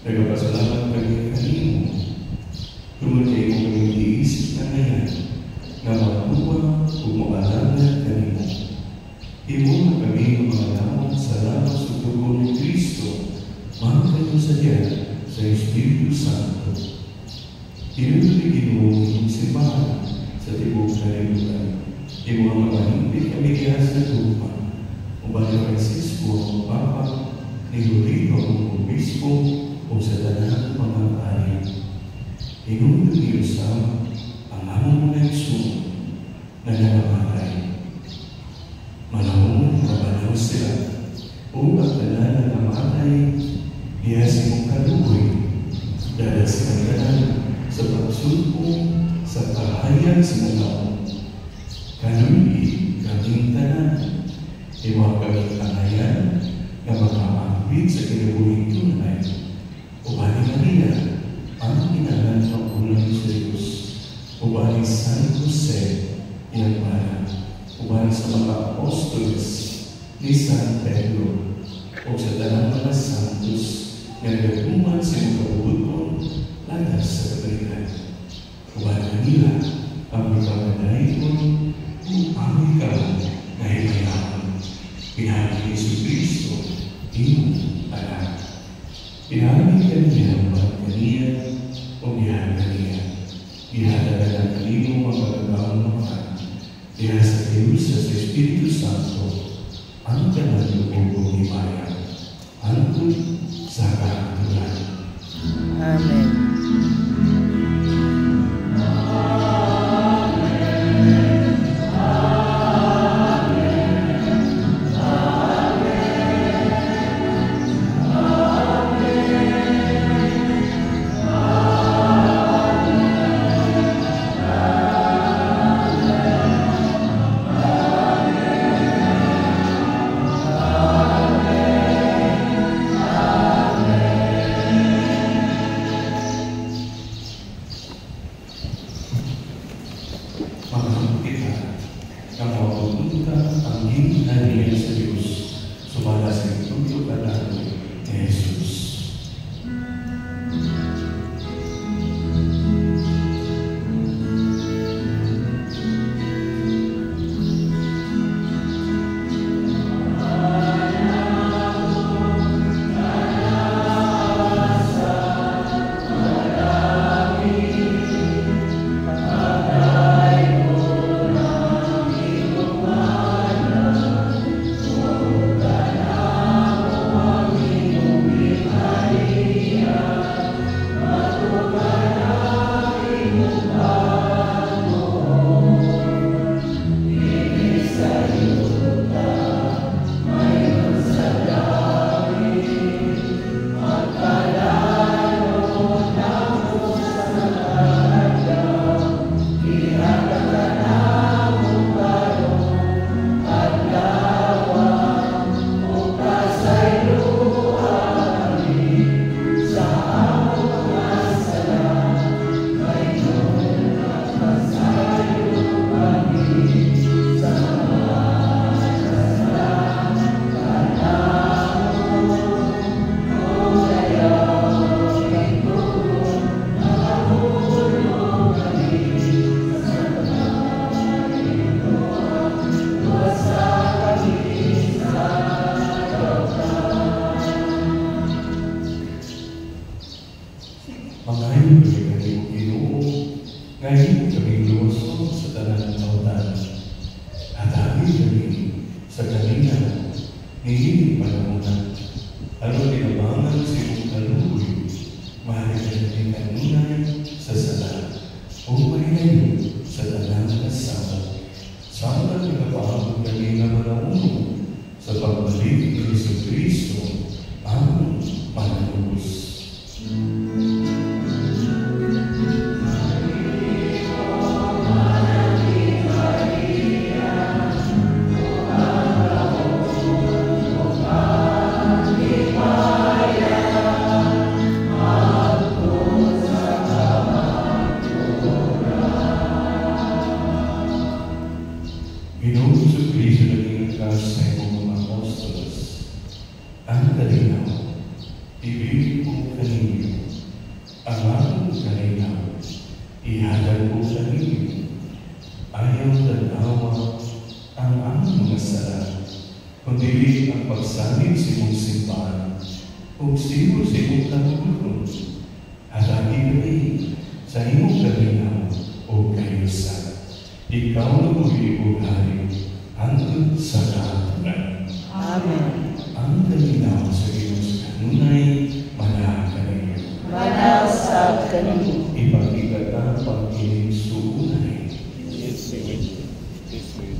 Nagpasalamat kami kanino. Tumatay mo kami iisip na ngayon na matuwa o maalangan kanino. Imo na kami mamalaman sa lamas o tugo ni Kristo, mga sa diyan sa Espiritu Santo. Inutuligin mo ang simbahan sa tibok na libutan. Imo ang makahimpit kami kaya sa lupa. Ubali Francisco, Papa, ni Rodrigo, Obispo, o sa tanang mga pari. Inundo niyo sa ang among mga isun na nangamatay. Manahong mabanaw sila o ang tanan na namatay niya si mong kalugoy dahil silang tanan sa pagsulpong sa kahayag sa mga taon. Kalugi kaming tanan, iwa kaming kahayan na makaambit sa kinabuhing tunay. Ubani Maria, ang inalan ng unang Diyos. Ubani San Jose, iyang mana. Ubani sa mga apostoles ni San Pedro. O sa tanang mga santos na nagatuman sa mga kabubuton lalas sa kabalikan. Ubani Manila, ang ipagkadaikon kung ang ikaw na himayaman. Pinahagi ni Kristo, iyong anak. Pinahagi kaniya ang pagkaniya o biyahan kaniya. Ihadagalan kanino ang pagkakaon ng mga. Diya sa Diyos sa Espiritu Santo, ang kanang lubog ni Maya. Angkot sa kahatulan. Amen. Mahal kita na mapupunta ang hinahalian sa banal ni Jesus. Mangayon kami o Ginoo, ngayon kami luwasong sa tanan ng kautan. Hatabi kami sa kanina, nihiling panamunan. Ano tinabangan si mong kaluoy, mahalaga kami kanunay sa sala, o mahilayo sa tanan ng asawa. Sama pinapahagod kami na malamuno sa pagbalik ni Jesucristo, ang mananubos. Ginoong Jesucristo naging angkas sa iyong mga apostolos. Ang kalinaw, ibigin ko kaninyo. Ang akong kalinaw, ihatag ko kaninyo. Ayaw tanawa ang aming mga sala, kundi ang pagsalig sa iyong simbahan, kung sino sa iyong katulong. Hatagi kami sa iyong kalinaw o kayusan. Ikaw na magiging hari hanggang sa kahatulan. Amen. Ang kalinaw sa Diyos kanunay, manahal kaninyo. Manahal sa kanino. Ipagigata pag-inig suunay. Yes, we will. Yes, we will.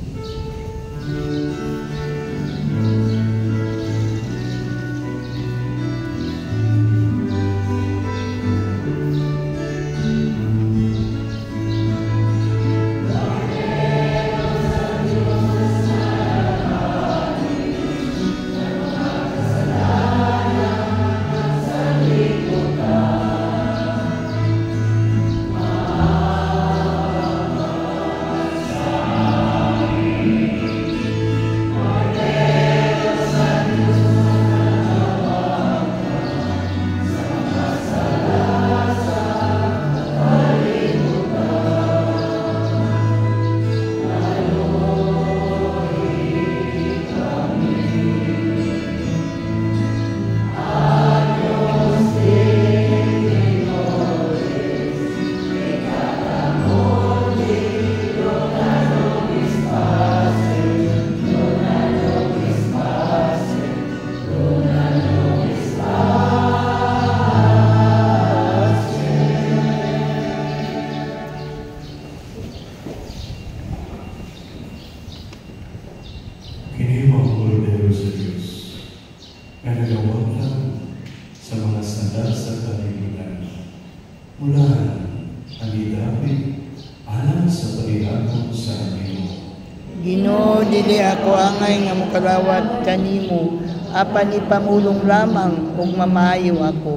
Kiniwang kordero sa Diyos, na nagawang sa mga sandal sa kalibutan. Mula ang idapit alam sa pagihapon sa Ginoo. Ginoo, dili ako angay nga mokalawat kanimo, apan ipamulong lamang ug mamayo ako.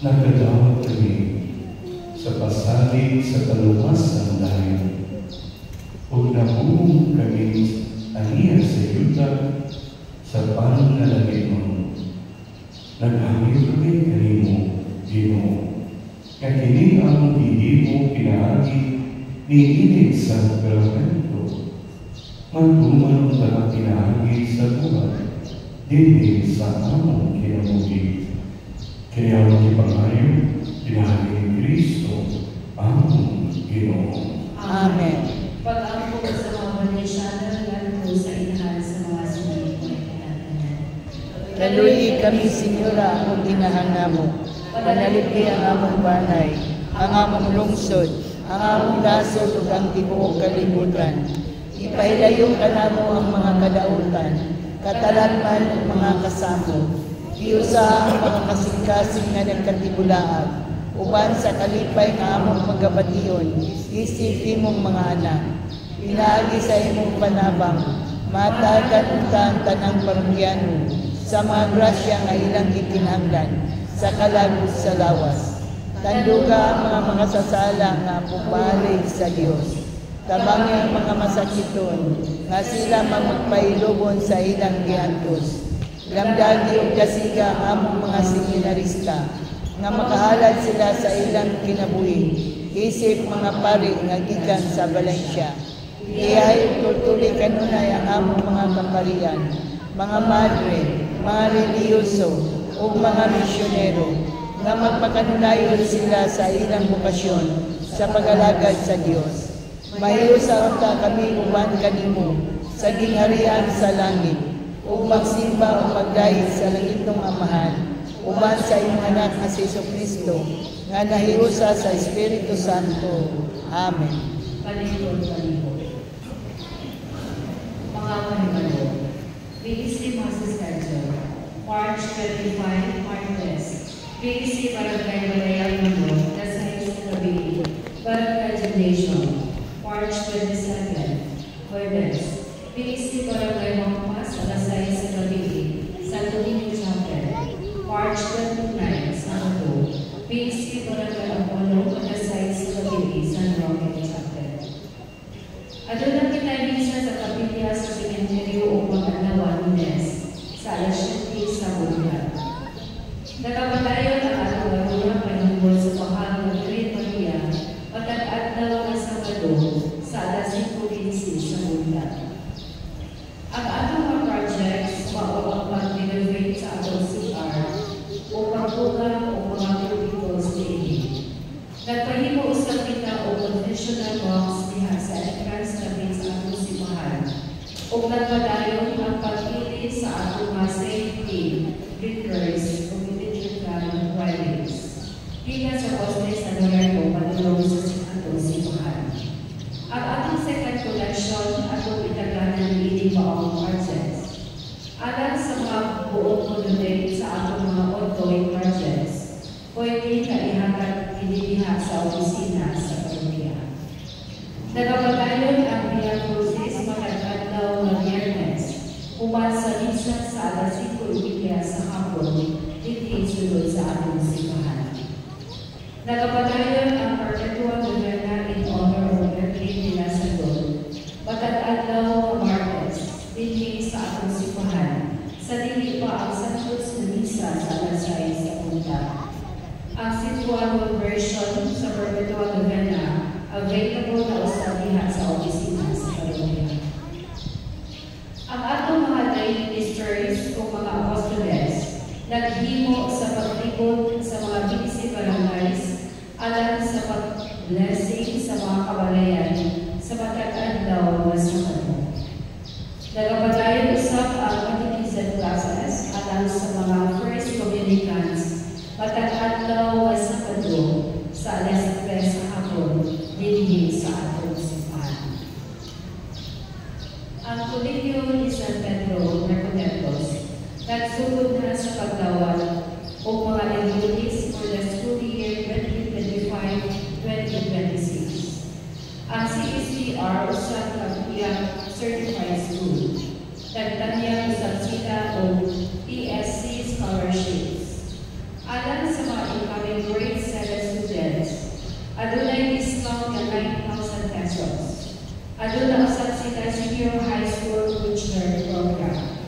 Nagkadawat kami sa pasalig sa kaluwasan dayon. Ug nabung kami aniya sa yuta sa pananalangin. Naghangyo kami kanimo, Ginoo. Kaya kini ang gihimo pinaagi niinit sa sakramento. Magduman ang pinaagi sa buhay, dinhi sa among kinabuhi. Kaya ang ipangayo, pinaagi ni Kristo, among Ginoo. Amen. Pag-ampo sa mga Valenciana, lalo sa inahan sa mga sumunod na itinatanan. Kaluhi kami, Senyora, o ginahan namo. Panaliphi ang among banay, ang among lungsod, ang among nasod ug ang tibuok kalibutan. Ipahilayo ka namo ang mga kadautan, katalanman ug mga kasamo. Iusa ang mga kasing-kasing nga nagkatibulaag, uban sa kalipay nga among pagabation, isip imong mga anak. Pinaagi sa imong panabang, matagan unta ang tanang parokyano, sa mga grasya nga ilang ikinahanglan, sa kalagos sa lawas. Tanduga ang mga makasasala nga pupalig sa Dios. Tabang ang mga masakiton nga sila magpailubon sa ilang giantos. Lamdagi ug kasiga ang among mga seminarista nga makahalad sila sa ilang kinabuhi. Isip mga pari nga gikan sa Valencia. Iyahay tutuli kanunay ang among mga kaparian, mga madre, mga reliyoso, o mga misyonero nga magpakanunayon sila sa ilang bukasyon sa pag-alagad sa Dios. Mahiusa ta kami uban kanimo sa gingharian sa langit ug magsimba o magdayeg sa langitong Amahan uban sa imong anak nga si Jesucristo nga nahiusa sa Espiritu Santo. Amen. Palihog. Mga kahimalo, BEC Moses Schedule, March 25, Martes. BEC Barangay Balayang Mundo, Dasay sa Cavite. Barangay Gymnasium, March 22, Huwebes. BEC Barangay Mangpas, Dasay sa Cavite. Santo Niño Chapel, March 29, Santo. BEC Barangay Apollo, Dasay sa Cavite, San Roque Chapel. Adunang kinahimisa sa kapilya sa sementeryo o pag-anawa Lunes sa alas 7 sa Bulan. Nakapadayon ang ating baruna panunggol sa pahang ng Green Maria patag-adlaw ng Sabado sa alas 5:15 sa Bulan. Ang ating mga projects mao ang pag-renovate sa atong CR o pagbugang o mga cubicles TV. Nagpahimo usab kita o conventional box diha sa entrance cabinet sa atong simbahan. O nagpadayon ang pagpili sa atong mga safety breakers o electrical wirings. Hingga sa poste sa lugar ko padulong sa atong simbahan. Ang atong second collection atong itaganan ni Ibaong projects. Alang sa mga buong konunay sa atong mga ongoing projects, pwede na ihatag inidiha sa opisina sa parokya. Nagapadayon ang Via Crucis magkakadlaw ng Biyernes, uman sa misa sa alas 5:30 sa hapon, hindi sulod sa atong simbahan. Nagapadayon ang Perpetual Novena in honor of Virgin de la Salud, magkakadlaw ng Martes, hindi sa atong simbahan, sa dili pa ang Santos na misa sa alas 6 sa punta. Ang Situado version sa Perpetual Novena available na usab diha sa opisina sa parokya. Ang atong mga lay ministers o mga apostoles naghimo sa paglibot sa mga BEC barangays alang sa pag-blessing sa mga kabalayan sa matag-adlaw na Sabado. Nagapadayon usab ang catechism classes alang sa mga first communicants matag-adlaw na Sabado sa alas 3 sa hapon dinhi sa atong simbahan. Ang Colegio ni San Pedro Merconetos nagsugod na sa pagdawat o mga enrollees for the school year 2025-2026. Ang CSCR usab kang certified school. Nagtanyang usab sila o ESC scholarships. Alang sa mga incoming mga grade 7 students. Adunay discount na 9,000 pesos. Aduna usab sila senior high school bachelor program.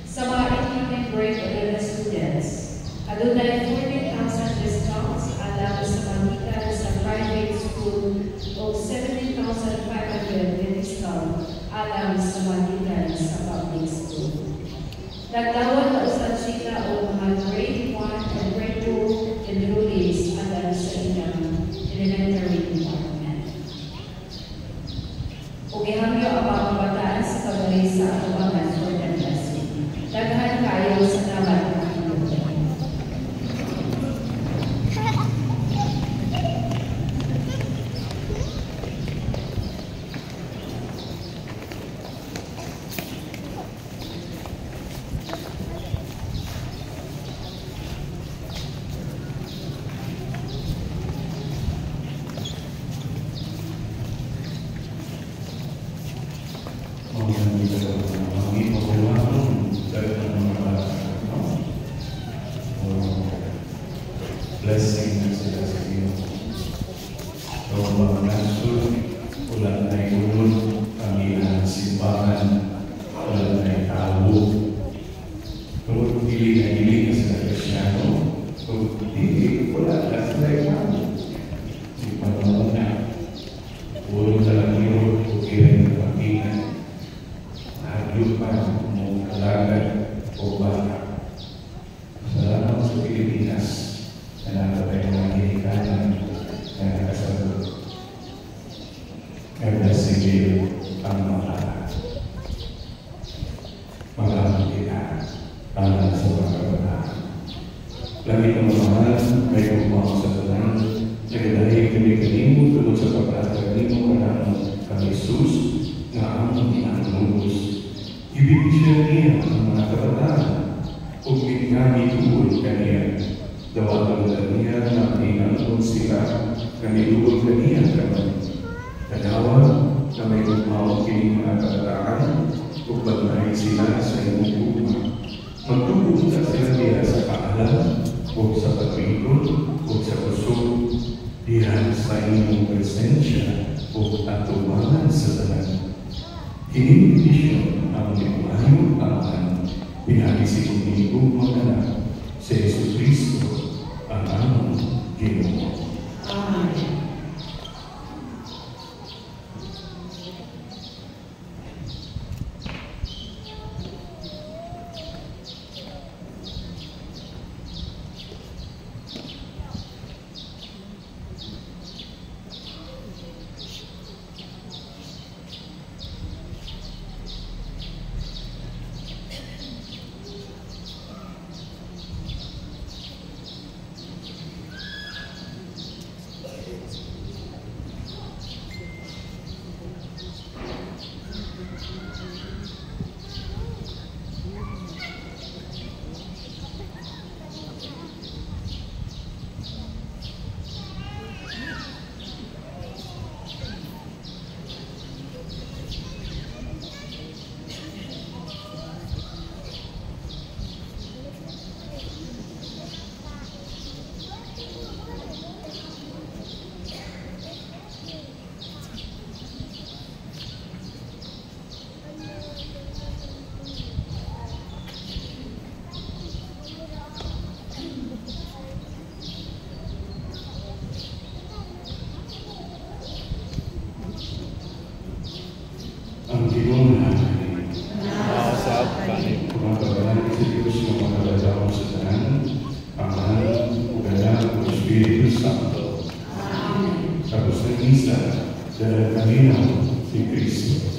Sa mga incoming grade 11 students, adunay 40,000 discounts alam sa magikan sa private school o 17,500 discount alam sa magikan sa public school. Nagtawag na usab sila o mga grade 1 and grade 2 enrollees alam sa ilang elementary department. Ug ihangyo ang mga bataan sa pagdali sa atubangan for the blessing. Daghan kayo sa naman ng blessing na sila sa iyo. So, mga nasod, wala na iulod ang ilang simbahan, wala na itawo. Kung hindi na sila Kristyano, so, hindi, wala na sila itawo. Si Panahon na, puro talang iro, kukirin na pag-ingat. Nahagyo pa mong kalagad o bata. Salamat sa Pilipinas. Kenapa pengen dihikanan dan tersebut ada sendiri tanpa malah kita tanpa sebuah lagi teman-teman baik mau setelah dari kini turut seperti kini karena kami Yesus nggak aman menembus ibignya mengatakan umit kami turun kalian Dawatan dunia nabi pun sila kami dulu dunia kami kadawa kami mau kini mengatakan ubah sila saya mengumpul menunggu kita sila biasa keadaan buksa berikut buksa besuk dia saya presensya bukta tuangan setelah ini vision amin amin aman pinahisi minggu mengenal Yesus Kristus Amen. Amen. Santo. Tapos nag-isa dahil kanina si Kristo.